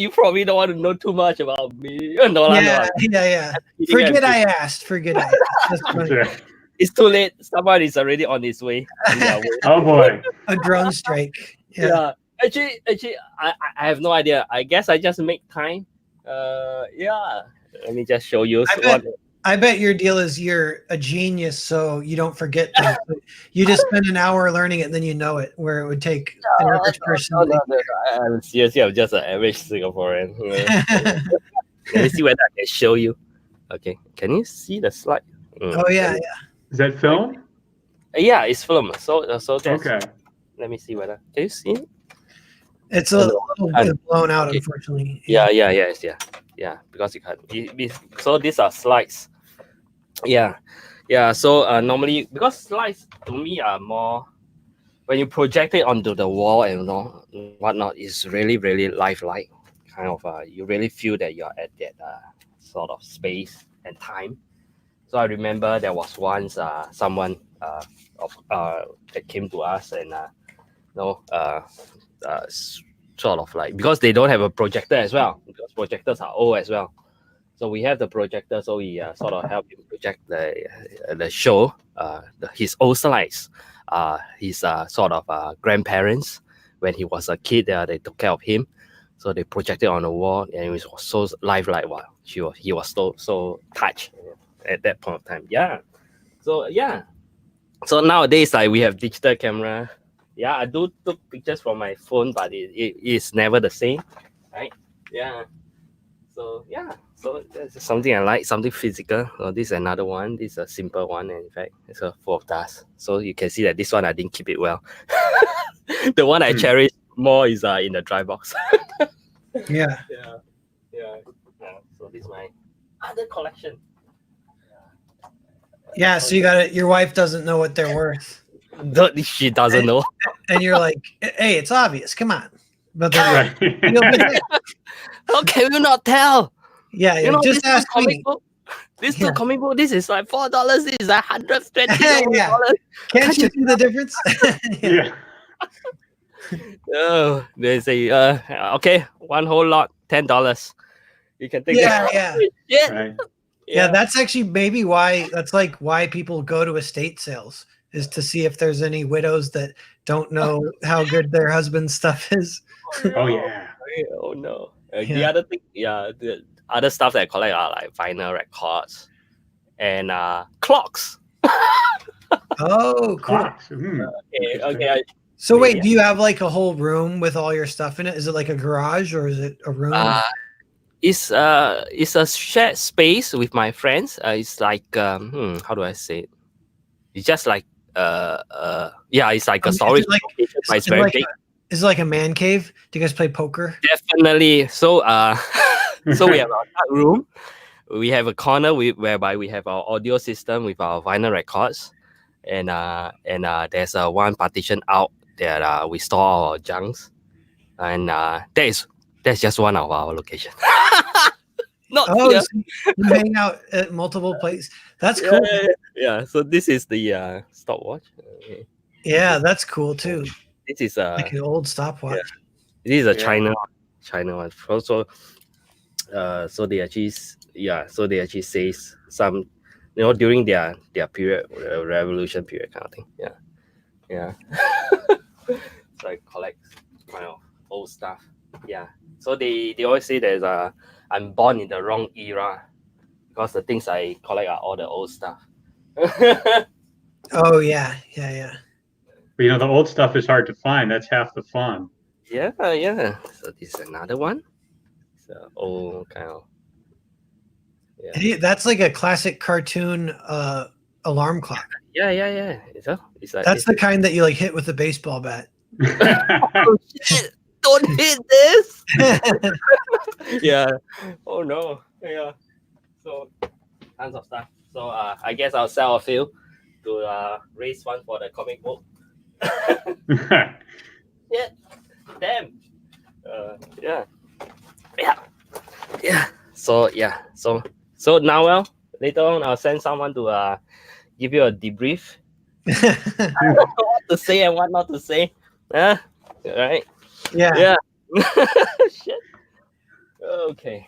probably don't want to know too much about me. No. Forget I asked. That's funny. It's too late. Someone is already on his way. Oh boy. A drone strike. Yeah. Actually, I have no idea. I guess I just make time. Let me just show you. I bet your deal is you're a genius, so you don't forget things. You just spend an hour learning it, and then you know it, where it would take an average person. No. Seriously, I'm just an average Singaporean. Let me see whether I can show you. Okay, can you see the slide? Oh yeah. Is that film? Yeah, it's film. So that's, okay. Let me see whether can you see it? It's a little bit blown out, unfortunately. Yeah, because you can't. So these are slides. Yeah. So normally, because slides to me are more when you project it onto the wall and whatnot, it's really, really lifelike. Kind of, you really feel that you're at that sort of space and time. So I remember there was once someone that came to us and sort of like, because they don't have a projector as well, because projectors are old as well. So we have the projector, so we sort of help him project the show, his old slides. His sort of grandparents, when he was a kid, they took care of him. So they projected on the wall, and it was so lifelike. Wow, he was so touched at that point of time. Yeah. So yeah. So nowadays, like we have digital camera. Yeah, I do took pictures from my phone, but it is never the same, right? Yeah. So yeah, so that's something I like, something physical. So this is another one. This is a simple one, and in fact, it's a full of dust. So you can see that this one I didn't keep it well. The one I cherish more is in the dry box. Yeah. Yeah. So this is my other collection. Yeah. So you got it. Your wife doesn't know what they're worth, She doesn't know. and you're like, "Hey, it's obvious. Come on." But then, Right. you'll be- How can you not tell? yeah, You know, just this ask comic me. book. This Yeah. two comic book. This is like $4. This is like $120. Yeah. Can't you see the difference? Yeah. Oh, they say, okay, one whole lot, $10. You can take Yeah, it. yeah. Shit. Right. Yeah, that's actually maybe why why people go to estate sales, is to see if there's any widows that don't know how good their husband's stuff is. Oh yeah. Oh no. The Yeah. other thing, the other stuff that I collect are like vinyl records and clocks. Oh, cool. Clocks. Okay. So wait, Yeah. do you have like a whole room with all your stuff in it? Is it like a garage or is it a room? It's a shared space with my friends. It's like how do I say it? It's just like it's like a Is it storage like- location, but it's is it very like big. Is it like a man cave? Do you guys play poker? Definitely. So so we have our dark room. We have a corner whereby we have our audio system with our vinyl records, and there's one partition out that we store our junks, and that's just one of our location. Not Oh, here. so you hang out at multiple places. That's Yeah, cool. yeah. So this is the stopwatch. Okay. Yeah, that's cool too. This is Like an old stopwatch. this is a Yeah. China one. Also, so they actually says some, during their period, revolution period kind of thing. Yeah. So I collect kind of old stuff. Yeah. So they always say there's I'm born in the wrong era, because the things I collect are all the old stuff. Oh yeah. But the old stuff is hard to find. That's half the fun. Yeah. So this is another one. So old kind of. Yeah. Hey, that's like a classic cartoon alarm clock. Yeah. It's like That's the kind that you like hit with a baseball bat. oh shit! Don't hit this. Yeah. Oh no. Yeah. So tons of stuff. So I guess I'll sell a few to raise one for the comic book. Yeah. Damn. Yeah. So now, well, later on I'll send someone to give you a debrief. What to say and what not to say. Right. Yeah. Shit. Okay.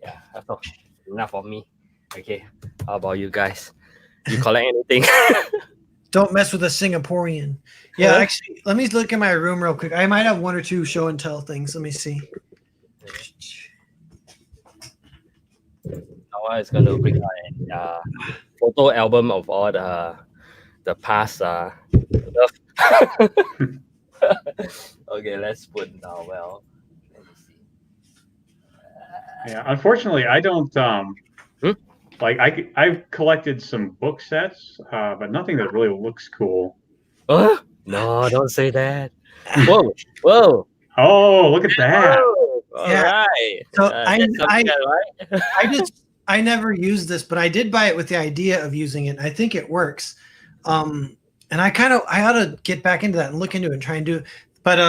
Yeah. That's all. Enough of me. Okay. How about you guys? You collect anything? Don't mess with a Singaporean. Yeah, Huh? actually, let me look in my room real quick. I might have one or two show and tell things. Let me see. Noah is gonna bring a photo album of all the past stuff. Okay, let's put Narwhal. Let me see. Yeah, unfortunately, I don't like I've collected some book sets, but nothing that really looks cool. Huh? No, don't say that. Whoa. Oh, look at that! Whoa. All Yeah. right. So that's something I like. I never used this, but I did buy it with the idea of using it. I think it works. And I ought to get back into that and look into it and try and do it. But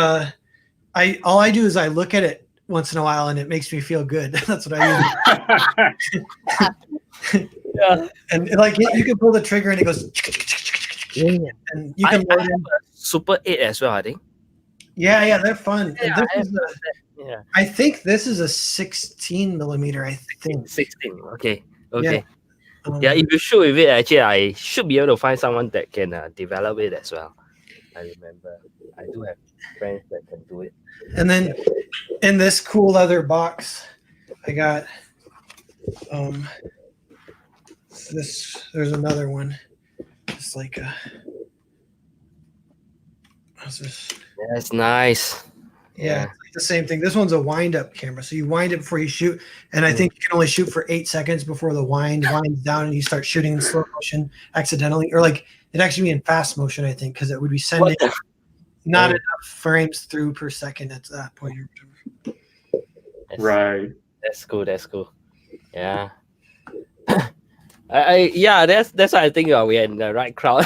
all I do is I look at it once in a while and it makes me feel good. That's what I use. Yeah. And like you can pull the trigger and it goes and you can I load have in. a Super 8 as well, I think. Yeah, they're fun. And Yeah, this is Yeah. I think this is a 16 millimeter, I think. 16. Okay. Yeah. Yeah, if you shoot with it, actually, I should be able to find someone that can develop it as well. I remember. I do have friends that can do it. And then in this cool leather box, I got this. There's another one. It's like what's this? That's nice. Yeah, it's like the same thing. This one's a wind-up camera, so you wind it before you shoot, and I think you can only shoot for 8 seconds before the winds down, and you start shooting in slow motion accidentally, or like it actually be in fast motion, I think, because it would be sending not enough frames through per second at that point. Right. That's cool. That's cool. Yeah. Yeah, that's why I think we're in the right crowd.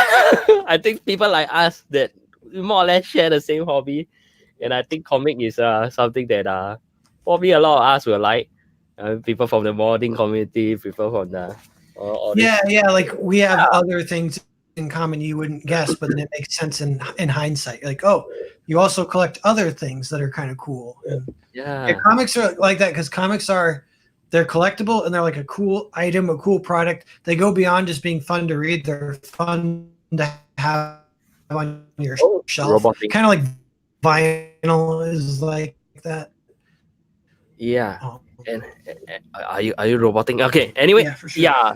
I think people like us that more or less share the same hobby, and I think comic is something that probably a lot of us will like. People from the modding community, people from the like we have other things in common you wouldn't guess, but then it makes sense in hindsight. Like, oh, you also collect other things that are kind of cool. And yeah, comics are like that because comics they're collectible and they're like a cool item, a cool product. They go beyond just being fun to read. They're fun to have on your shelf. Kind of like vinyl is like that. Yeah. And are you roboting? Okay. Anyway, yeah, for sure. Yeah.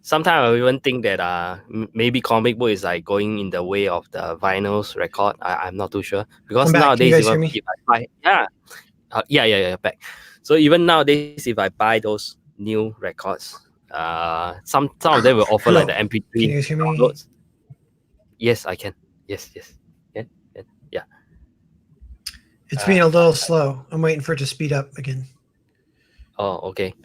Sometimes I even think that maybe comic book is like going in the way of the vinyl's record. I'm not too sure because nowadays if I buy, back. So even nowadays, if I buy those new records, some of them will offer like the MP3 Can you hear me? downloads. Yes, I can. Yes. Yeah. It's being a little slow. I'm waiting for it to speed up again. Oh, okay.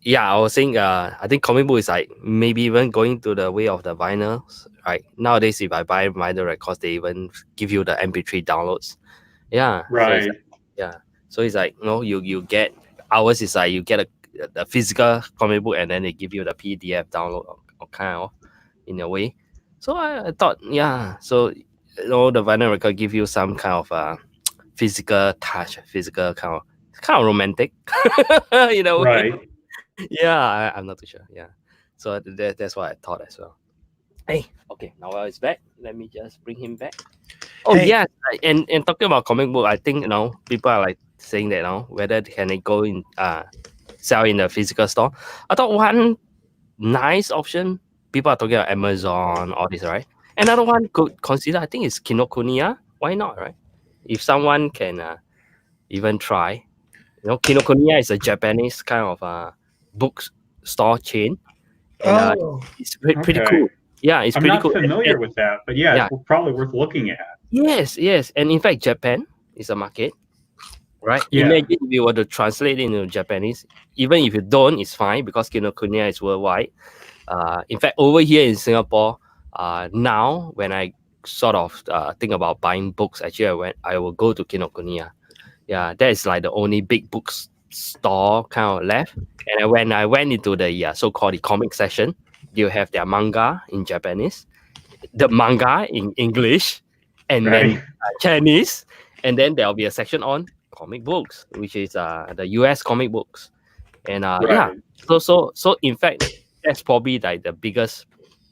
Yeah, I was saying, I think comic book is like maybe even going to the way of the vinyls, right? Nowadays, if I buy vinyl records, they even give you the MP3 downloads. Yeah. Right. So it's like, you get, ours is like you get a physical comic book and then they give you the PDF download or kind of in a way. So I thought, so the vinyl record give you some kind of physical touch, physical kind of romantic, in a way. Right. Yeah, I'm not too sure. Yeah, so that's what I thought as well. Hey, okay, Narwhal is back. Let me just bring him back. Oh yeah, and talking about comic book, I think people are like saying that whether can they go in sell in the physical store. I thought one nice option. People are talking about Amazon, all this, right? Another one could consider, I think, is Kinokuniya. Why not, right? If someone can even try, Kinokuniya is a Japanese kind of bookstore chain, and it's pretty cool. Yeah, it's pretty cool. I'm not familiar with that, but it's probably worth looking at. Yes, and in fact, Japan is a market, right? Yeah. Imagine if you were to translate it into Japanese, even if you don't, it's fine because Kinokuniya is worldwide. In fact, over here in Singapore, now when I sort of think about buying books, actually I will go to Kinokuniya. Yeah, that is like the only big bookstore kind of left. And when I went into the so-called the comic section, you have their manga in Japanese, the manga in English, and then Chinese, and then there'll be a section on comic books, which is the US comic books. And so in fact, that's probably like the biggest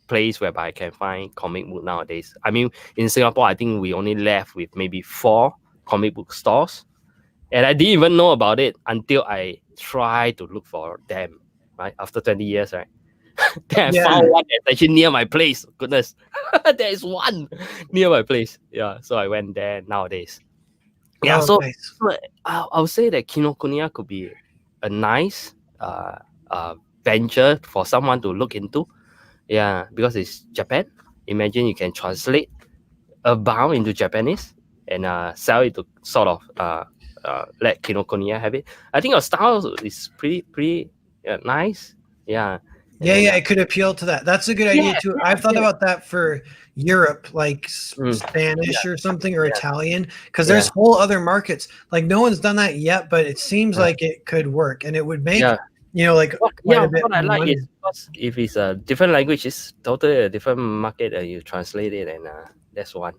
place whereby I can find comic book nowadays. I mean, in Singapore, I think we only left with maybe 4 comic book stores. And I didn't even know about it until I tried to look for them, right? After 20 years, right? Then I found one that's actually near my place. Goodness, there is one near my place. Yeah, so I went there nowadays. Yeah, so I would say that Kinokuniya could be a nice venture for someone to look into. Yeah, because it's Japan. Imagine you can translate Earthbound into Japanese and sell it to sort of let Kinokuniya have it. I think our style is pretty nice. Yeah. It could appeal to that. That's a good idea too. I've thought about that for Europe, like Spanish or something, or Italian, because there's whole other markets. Like no one's done that yet, but it seems like it could work, and it would make what I like is because if it's a different language, it's totally a different market, and you translate it, and that's one.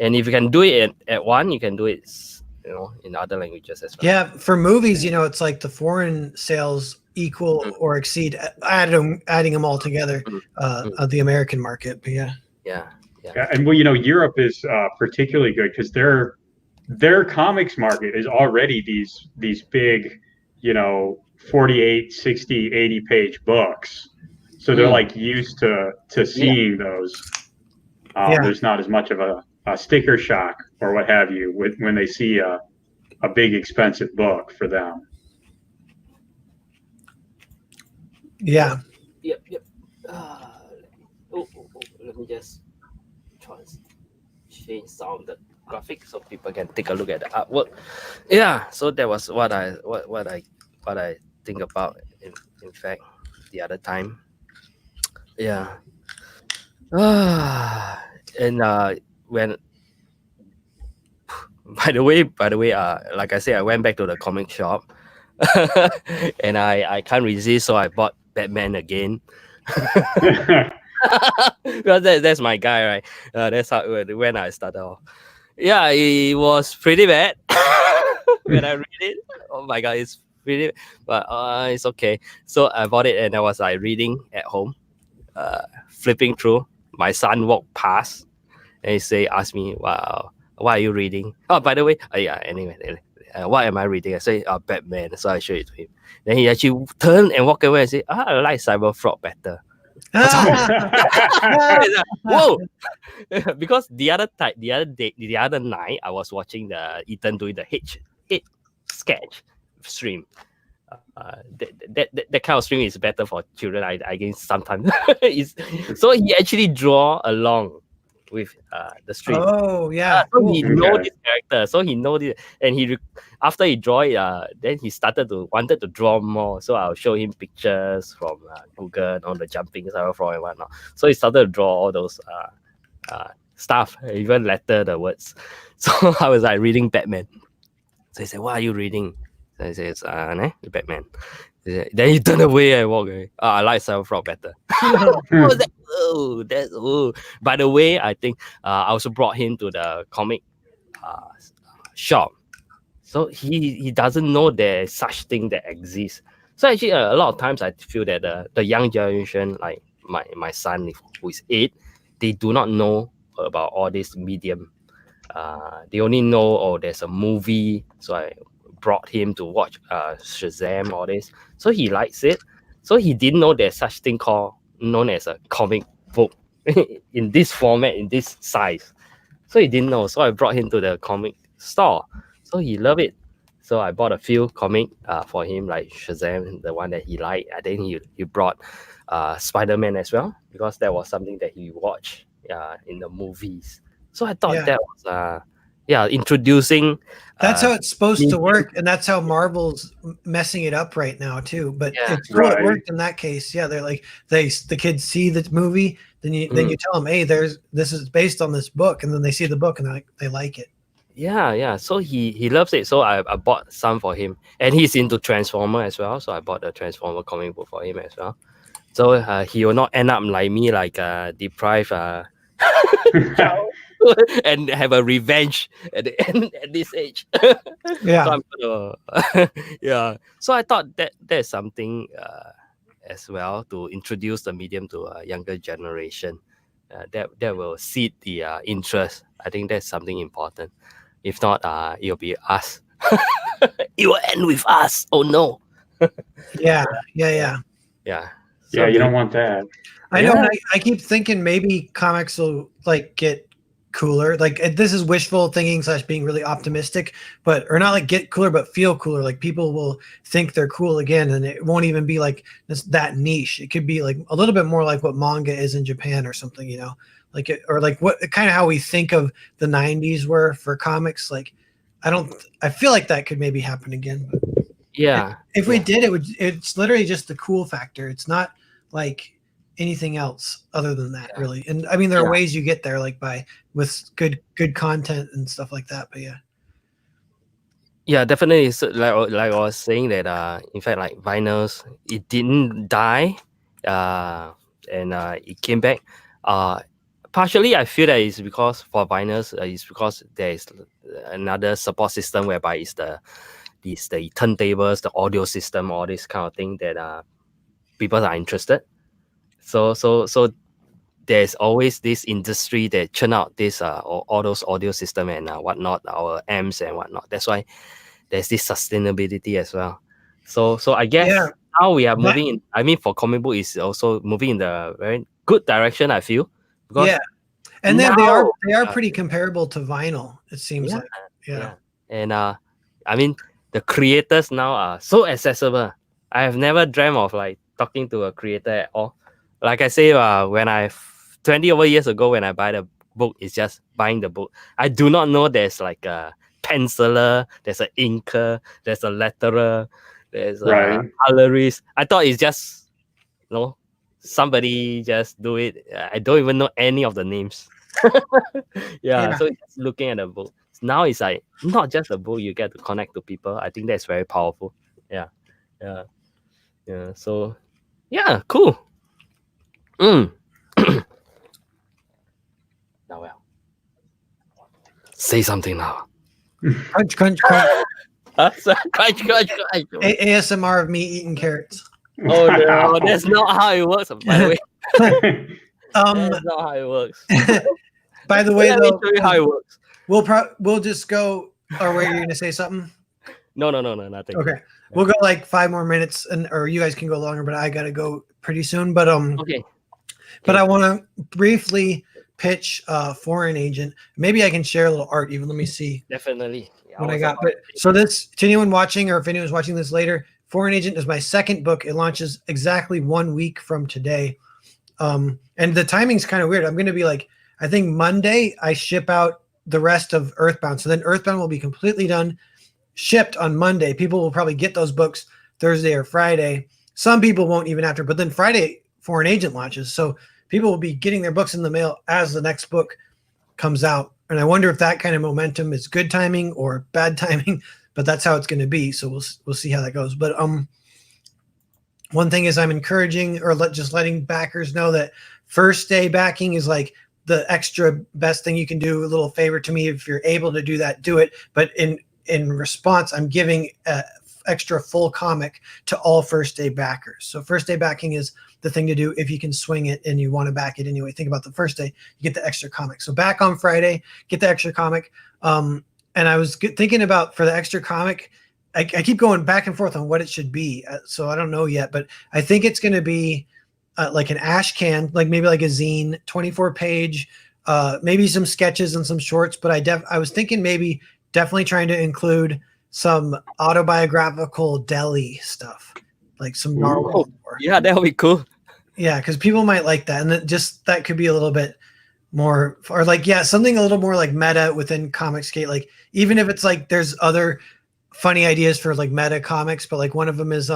And if you can do it at one, you can do it, in other languages as well. Yeah, for movies, it's like the foreign sales equal or exceed adding them all together of the American market. But Yeah, and well, Europe is particularly good because their comics market is already these big, 48, 60, 80 page books. So they're like used to seeing those. There's not as much of a sticker shock or what have you when they see a big expensive book for them. Yeah. Yep. Let me just change some of the graphics so people can take a look at the artwork. Yeah, so that was what I think about in fact the other time. Yeah. And when by the way, like I said, I went back to the comic shop and I can't resist, so I bought Batman again. Because that's my guy, right? That's how when I started off. Yeah, it was pretty bad when I read it. Oh my god, it's pretty, but it's okay. So I bought it and I was like reading at home, flipping through. My son walked past and asked me, "Wow, what are you reading?" Oh, by the way, anyway, what am I reading? I say, Batman. So I showed it to him. Then he actually turned and walked away and said, I like Cyberfrog better. Whoa! Because the other night, I was watching Ethan doing the H8 sketch stream. That kind of stream is better for children. I guess sometimes. So he actually draw along with the stream. Oh yeah. So he know this character. So he know this, and after he draw it, then he wanted to draw more. So I'll show him pictures from Google on the jumping Cyberfrog and whatnot. So he started to draw all those stuff, even letter the words. So I was like reading Batman. So he said, "What are you reading?" So I said, Batman. Then he turned away and walked away. I like Cyberfrog better. By the way, I think I also brought him to the comic shop. So he doesn't know there's such thing that exists. So actually, a lot of times I feel that the young generation, like my son who is 8, they do not know about all this medium. They only know, there's a movie. So I brought him to watch Shazam, all this. So he likes it. So he didn't know there's such thing known as a comic book in this format, in this size. So he didn't know. So I brought him to the comic store. So he loved it. So I bought a few comic for him, like Shazam, the one that he liked. I think he brought Spider-Man as well, because that was something that he watched in the movies. So I thought that was introducing. That's how it's supposed to work, and that's how Marvel's messing it up right now too. But it's cool. It worked in that case. Yeah, they're like the kids see the movie, then you tell them, hey, this is based on this book, and then they see the book and they like it. Yeah. So he loves it. So I bought some for him, and he's into Transformer as well. So I bought the Transformer comic book for him as well. So he will not end up like me, like deprived and have a revenge at the end at this age. Yeah. So So I thought there's something as well to introduce the medium to a younger generation. That will seed the interest. I think that's something important. If not, it'll be us. It will end with us. Oh no. Yeah. So you don't want that. I know. I keep thinking maybe comics will like get cooler. Like this is wishful thinking / being really optimistic, or not like get cooler, but feel cooler. Like people will think they're cool again, and it won't even be like that niche. It could be like a little bit more like what manga is in Japan or something, like it, or like what kind of how we think of the 90s were for comics. Like I feel like that could maybe happen again. But if we did, it's literally just the cool factor. It's not like anything else other than that, really. And I mean, there are ways you get there, like with good content and stuff like that. But yeah, definitely. So like I was saying that in fact, like vinyls, it didn't die, and it came back. Partially, I feel that it's because for vinyls, it's because there is another support system whereby it's the turntables, the audio system, all this kind of thing that people are interested. So there's always this industry that churn out this all those audio system and whatnot, our amps and whatnot. That's why there's this sustainability as well. So I guess Yeah. how we are moving in, I mean, for comic book is also moving in the very good direction, I feel. Because Yeah. And then now, they are pretty comparable to vinyl, it seems like. Yeah. And I mean, the creators now are so accessible. I have never dreamt of like talking to a creator at all. Like I say, when 20 over years ago, when I buy the book, it's just buying the book. I do not know there's like a penciler, there's an inker, there's a letterer, there's a colorist. I thought it's just, somebody just do it. I don't even know any of the names. So just looking at the book. Now it's like not just a book, you get to connect to people. I think that's very powerful. Yeah. So cool. Now, well, say something now. Crunch, crunch, crunch. Crunch. ASMR of me eating carrots. Oh no, that's not how it works. By the way, that's not how it works. By the way, let me show you how it works. We'll just go. Or were you going to say something? No, nothing. Okay, we'll go like 5 more minutes, or you guys can go longer, but I got to go pretty soon. But okay. But I want to briefly pitch Foreign Agent. Maybe I can share a little art. Even let me see. Definitely. What I got. But so this, to anyone watching, or if anyone's watching this later, Foreign Agent is my second book. It launches exactly 1 week from today, and the timing's kind of weird. I'm going to be like, I think Monday I ship out the rest of Earthbound. So then Earthbound will be completely done, shipped on Monday. People will probably get those books Thursday or Friday. Some people won't even after, but then Friday Foreign Agent launches. So people will be getting their books in the mail as the next book comes out. And I wonder if that kind of momentum is good timing or bad timing, but that's how it's going to be. So we'll see how that goes. But one thing is I'm encouraging or just letting backers know that first day backing is like the extra best thing you can do. A little favor to me. If you're able to do that, do it. But in response, I'm giving extra full comic to all first day backers. So first day backing is the thing to do if you can swing it and you want to back it anyway. Think about the first day, you get the extra comic. So back on Friday, get the extra comic. And I was thinking about for the extra comic, I keep going back and forth on what it should be. So I don't know yet, but I think it's going to be like an ash can, like maybe like a zine, 24 page, maybe some sketches and some shorts. But I was thinking maybe definitely trying to include some autobiographical deli stuff, like some Narwhal. Yeah, that would be cool. Yeah, because people might like that, and that could be a little bit more, or like something a little more like meta within Comicsgate. Like even if it's like there's other funny ideas for like meta comics, but like one of them is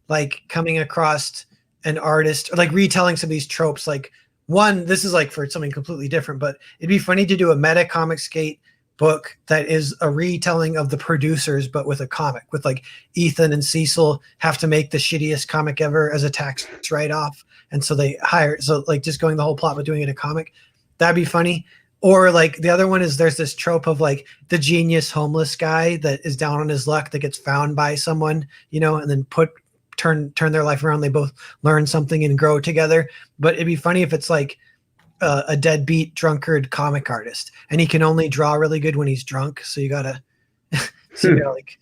like coming across an artist or like retelling some of these tropes. Like this is like for something completely different, but it'd be funny to do a meta Comicsgate book that is a retelling of the producers, but with a comic, with like Ethan and Cecil have to make the shittiest comic ever as a tax write-off, and so they hire, so like just going the whole plot but doing it a comic, that'd be funny. Or like the other one is there's this trope of like the genius homeless guy that is down on his luck that gets found by someone, and then turn their life around. They both learn something and grow together. But it'd be funny if it's like a deadbeat drunkard comic artist, and he can only draw really good when he's drunk. So you gotta like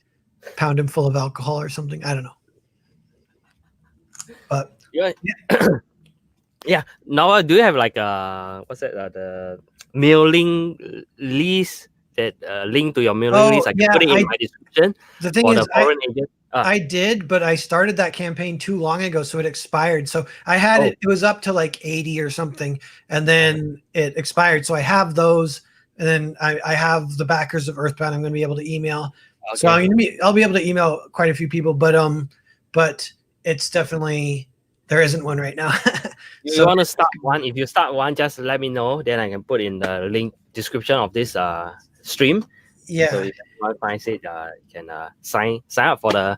pound him full of alcohol or something. I don't know. But yeah. Now, do you have like what's that? The mailing list that link to your mailing list? I can put it in my description. The thing is, Foreign Agent. I did, but I started that campaign too long ago, so it expired. So I had it was up to like 80 or something, and then it expired. So I have those, and then I have the backers of Earthbound. I'm going to be able to email. Okay. So I'll be able to email quite a few people, but it's definitely, there isn't one right now. You want to start one? If you start one, just let me know. Then I can put in the link description of this stream. Yeah. So if anyone finds it, you can sign up for the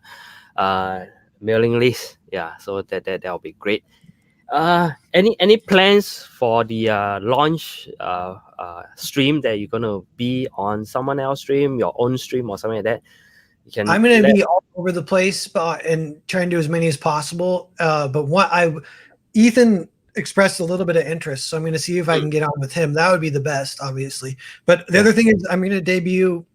mailing list. Yeah. So that'll be great. Any plans for the launch stream that you're gonna be on someone else's stream, your own stream, or something like that? I'm going to be all over the place and trying to do as many as possible. But Ethan expressed a little bit of interest, so I'm going to see if I can get on with him. That would be the best, obviously. But the other thing is, I'm going to debut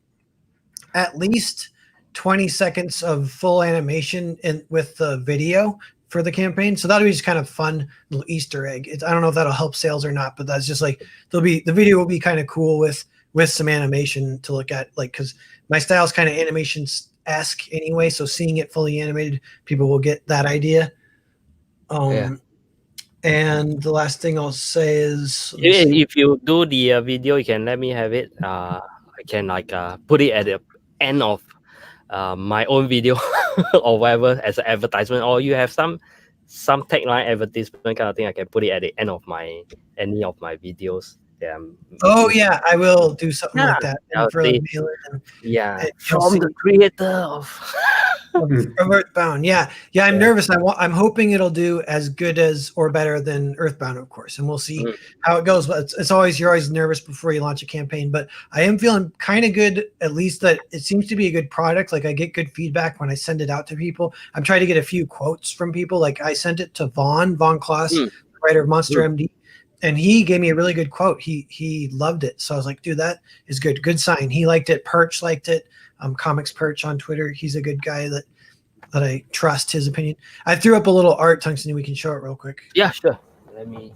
at least 20 seconds of full animation with the video for the campaign. So that'll be just kind of fun little Easter egg. I don't know if that'll help sales or not, but that's just like the video will be kind of cool with some animation to look at, like, because my style is kind of animation-esque anyway. So seeing it fully animated, people will get that idea. And the last thing I'll say is, if you do the video, you can let me have it. I can like put it at the end of my own video or whatever as an advertisement, or you have some tagline advertisement kind of thing. I can put it at the end of any of my videos. Yeah, I will do something like that. And for the mailer from the creator of from Earthbound. Yeah, I'm nervous. I'm hoping it'll do as good as or better than Earthbound, of course, and we'll see how it goes. But it's always, you're always nervous before you launch a campaign. But I am feeling kind of good, at least that it seems to be a good product. Like, I get good feedback when I send it out to people. I'm trying to get a few quotes from people. Like, I sent it to Von Kloss, the writer of Monster MD. And he gave me a really good quote. He loved it. So I was like, dude, that is good. Good sign. He liked it. Perch liked it. Comics Perch on Twitter. He's a good guy that I trust his opinion. I threw up a little art, Tungsten. We can show it real quick. Yeah, sure. Let me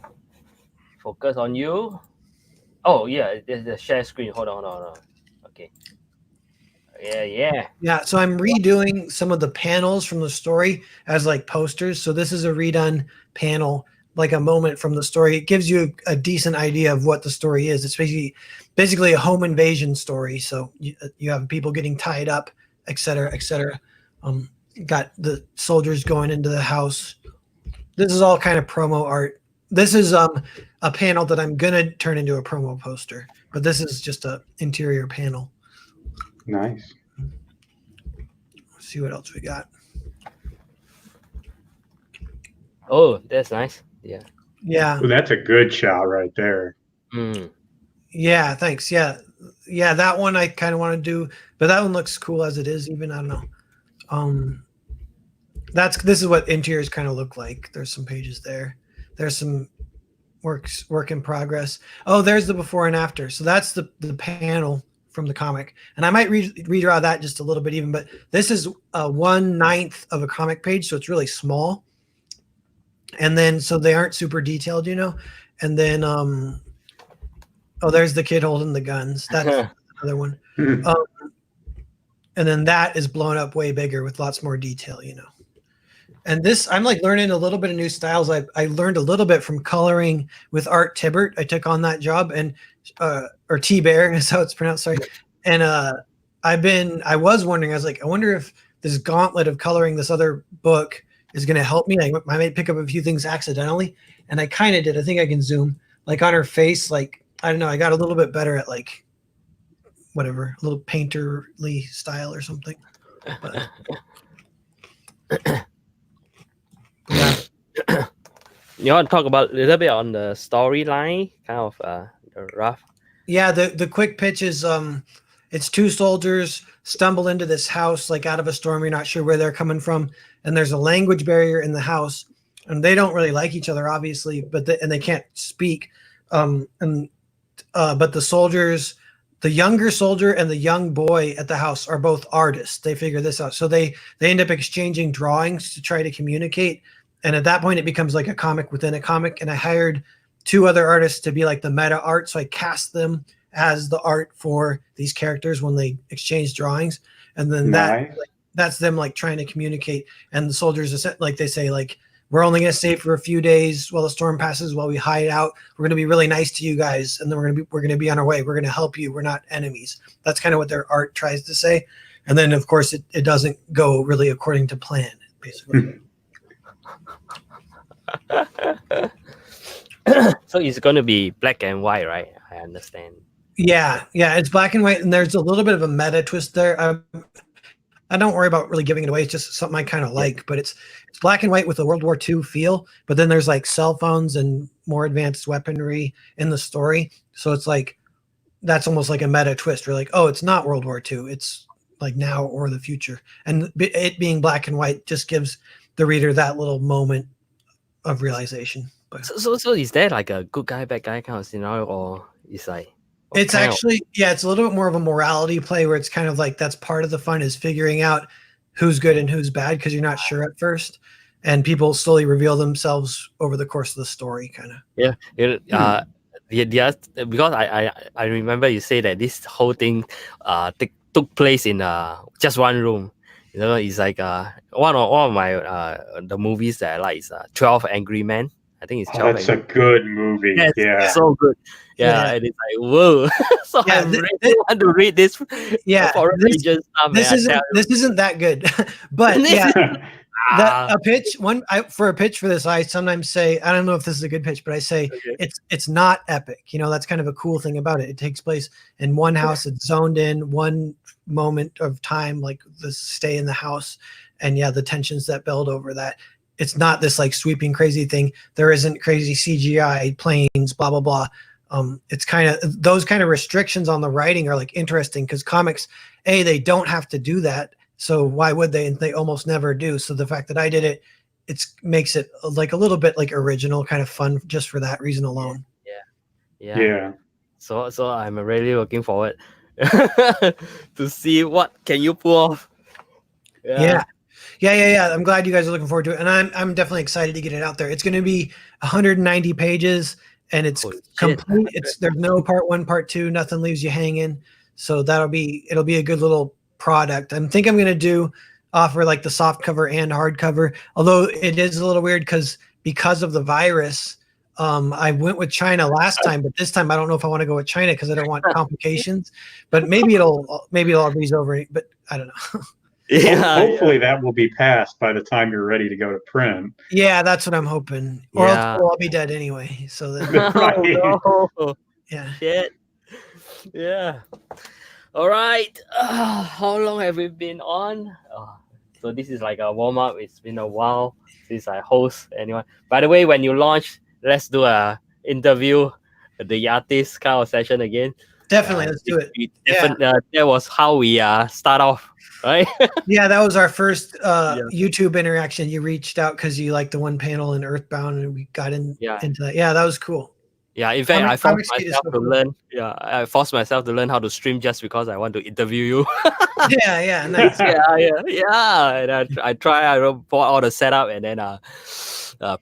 focus on you. Oh, yeah. There's the share screen. Hold on. Okay. Yeah. So I'm redoing some of the panels from the story as like posters. So this is a redone panel, like a moment from the story. It gives you a decent idea of what the story is. It's basically a home invasion story. So you have people getting tied up, et cetera, et cetera. Got the soldiers going into the house. This is all kind of promo art. This is a panel that I'm gonna turn into a promo poster, but this is just a interior panel. Nice. Let's see what else we got. Oh, that's nice. Yeah. Well, that's a good shot right there. Yeah, thanks. Yeah, that one I kind of want to do, but that one looks cool as it is. Even, I don't know. This is what interiors kind of look like. There's some pages there. There's some work in progress. Oh, there's the before and after. So that's the panel from the comic, and I might redraw that just a little bit even. But this is 1/9 of a comic page, so it's really small. And then, so they aren't super detailed, and then, there's the kid holding the guns. That's another one. And then that is blown up way bigger with lots more detail, And this, I'm like learning a little bit of new styles. I learned a little bit from coloring with Art Tibbert. I took on that job, and, or T-Bear is how it's pronounced. Sorry. And, I was wondering, I was like, I wonder if this gauntlet of coloring this other book is going to help me. I might pick up a few things accidentally, and I kind of did. I think I can zoom, like, on her face. Like, I don't know. I got a little bit better at, like, whatever, a little painterly style or something. But, yeah. You want to talk about a little bit on the storyline, kind of the rough? Yeah, the quick pitch is it's two soldiers stumble into this house, like out of a storm. You're not sure where they're coming from, and there's a language barrier in the house, and they don't really like each other, obviously, but they can't speak. But the soldiers, the younger soldier and the young boy at the house are both artists. They figure this out, so they end up exchanging drawings to try to communicate. And at that point, it becomes like a comic within a comic. And I hired 2 other artists to be like the meta art, so I cast them as the art for these characters when they exchange drawings. And then that's them like trying to communicate. And the soldiers, like, they say, like, we're only going to stay for a few days while the storm passes, while we hide out. We're going to be really nice to you guys, and then we're going to be on our way. We're going to help you. We're not enemies. That's kind of what their art tries to say. And then, of course, it doesn't go really according to plan, basically. So it's going to be black and white, right? I understand. Yeah, it's black and white, and there's a little bit of a meta twist there. I don't worry about really giving it away. It's just something I kind of like, but it's black and white with a World War II feel, but then there's like cell phones and more advanced weaponry in the story. So it's like, that's almost like a meta twist. We're like, oh, it's not World War II. It's like now or the future. And it being black and white just gives the reader that little moment of realization. But So is there like a good guy, bad guy kind of scenario, or it's like it's actually it's a little bit more of a morality play where it's kind of like that's part of the fun is figuring out who's good and who's bad because you're not sure at first, and people slowly reveal themselves over the course of the story, kind of. Because I remember you say that this whole thing took place in just one room. You know, it's like one of my the movies that I like is 12 Angry Men. I think it's 12 that's a Angry good movie. Men. Yeah. So good. Yeah. And it's like whoa. So Yeah, I really want to read this. Power Rangers stuff. This isn't that good, but yeah. A pitch for a pitch for this, I sometimes say, I don't know if this is a good pitch, but I say it's not epic. You know, that's kind of a cool thing about it. It takes place in one house. It's zoned in one moment of time, like the stay in the house, and the tensions that build over that. It's not this like sweeping crazy thing. There isn't crazy CGI planes, blah blah blah. It's kind of those kind of restrictions on the writing are like interesting because comics, they don't have to do that. So why would they? And they almost never do. So the fact that I did it, makes it like a little bit like original, kind of fun just for that reason alone. Yeah. So I'm really looking forward to see what can you pull off. Yeah. I'm glad you guys are looking forward to it, and I'm definitely excited to get it out there. It's going to be 190 pages, and it's complete. There's no part 1, part 2, nothing leaves you hanging. So it'll be a good little product. I think I'm going to offer like the soft cover and hardcover, although it is a little weird because of the virus. I went with China last time, but this time I don't know if I want to go with China because I don't want complications. But maybe it'll all breeze over. But I don't know. Hopefully that will be passed by the time you're ready to go to print. Yeah, that's what I'm hoping. Or I'll be dead anyway. So then. Yeah. Shit. Yeah. All right. How long have we been on? So this is like a warm up. It's been a while since I host anyone. By the way, when you launch, let's do a interview, the artist kind of session again. Definitely, let's do it. That was how we start off, right? Yeah, that was our first YouTube interaction. You reached out because you liked the one panel in Earthbound, and we got into that. Yeah, that was cool. Yeah, in fact, I forced myself to learn. Yeah, I forced myself to learn how to stream just because I want to interview you. Yeah, nice. Yeah. And I bought all the setup and then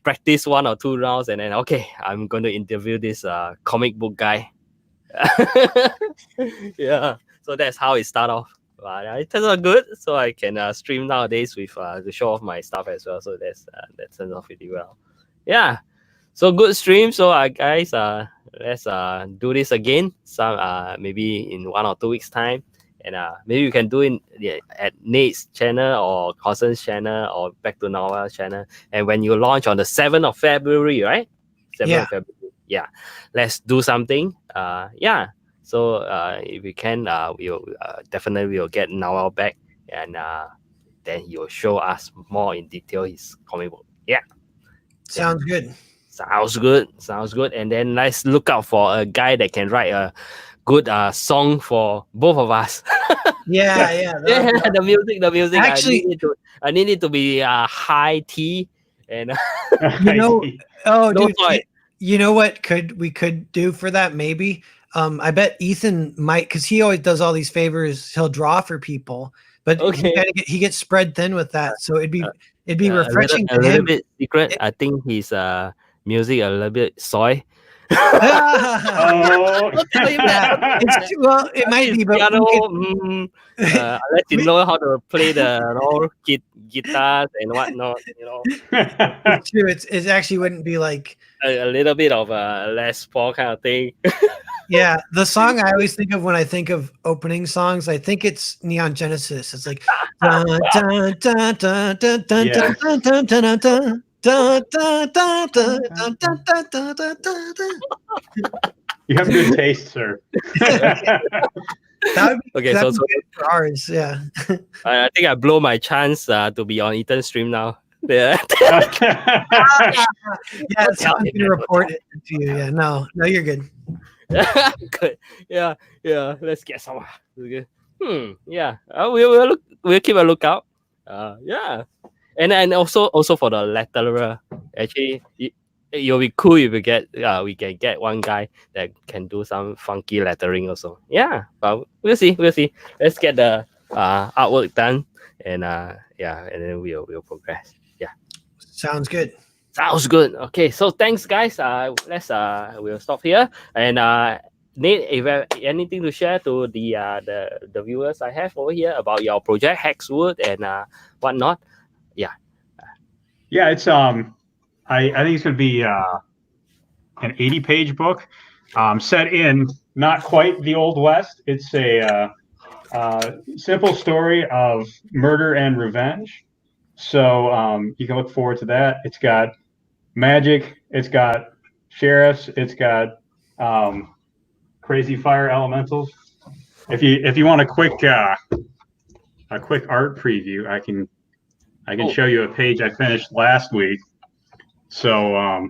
practice 1 or 2 rounds and then I'm going to interview this comic book guy. Yeah, so that's how it started off. But it turns out good, so I can stream nowadays with to show off my stuff as well. So that turns out really well. Yeah. So good stream. So guys, let's do this again. Some maybe in 1 or 2 weeks time, and maybe we can do it at Nate's channel or Carson's channel or Back to Narwhal channel. And when you launch on the 7th of February, right? 7th of February. Yeah, let's do something. So if we can, we'll definitely will get Narwhal back, and then he'll show us more in detail his comic book. Yeah, sounds good. Sounds good. And then let's look out for a guy that can write a good song for both of us. The music. Actually, I need it to be high tea and dude, you know what we could do for that? Maybe I bet Ethan might, because he always does all these favors. He'll draw for people, but he gets spread thin with that. So it'd be refreshing a little bit secret. I think he's music a little bit soy. It might be, but I'll let you know how to play the guitars and whatnot. It's true. It actually wouldn't be like a little bit of a Les Paul kind of thing. Yeah, the song I always think of when I think of opening songs, I think it's Neon Genesis. It's like dun, dun, dun, dun, dun, dun, dun, dun, dun, dun, dun. Dun, dun, dun, dun, dun, dun, dun, dun, dun, dun. You have good taste, sir. That would be, so good for ours, yeah. I think I blow my chance to be on Ethan's stream now. Yeah. So I'm gonna report it to you. Yeah, no, you're good. Good. Yeah. Let's get some. Okay. Yeah. We'll keep a lookout. Yeah. And also for the letterer, actually, it'll be cool if we can get one guy that can do some funky lettering also. Yeah, but we'll see. Let's get the artwork done, and and then we'll progress. Yeah, Sounds good. sounds good. Okay, so thanks guys. We'll stop here. And Nate, if you have anything to share to the viewers I have over here about your project Hexwood and whatnot. Yeah, it's I think it's going to be an 80-page book, set in not quite the Old West. It's a simple story of murder and revenge. So you can look forward to that. It's got magic. It's got sheriffs. It's got crazy fire elementals. If you want a quick art preview, I can show you a page I finished last week. So I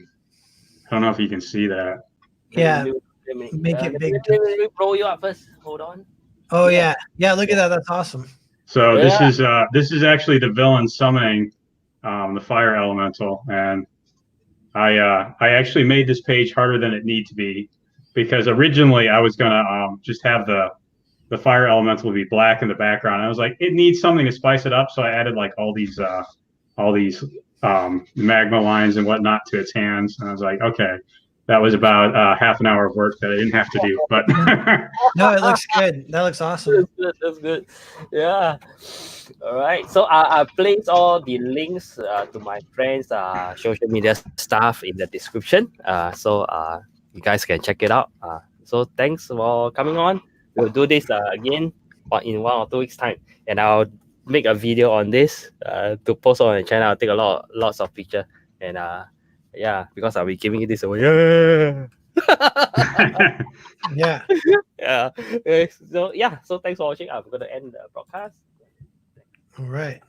don't know if you can see that. Yeah. Let me Make it big. Let me roll you up first. Hold on. Oh yeah. Look at that. That's awesome. So this is actually the villain summoning the fire elemental, and I actually made this page harder than it needed to be, because originally I was gonna just have the fire elemental be black in the background. I was like, it needs something to spice it up, so I added like all these magma lines and whatnot to its hands, and I was like, okay, that was about half an hour of work that I didn't have to do. But No, it looks good. That looks awesome. That's good. Yeah. All right. So I place all the links to my friends' social media stuff in the description. So you guys can check it out. So thanks for coming on. We'll do this again in 1 or 2 weeks' time, and I'll make a video on this to post on the channel. I'll take lots of pictures, and because I'll be giving this away. Yeah. So thanks for watching. I'm gonna end the broadcast. All right.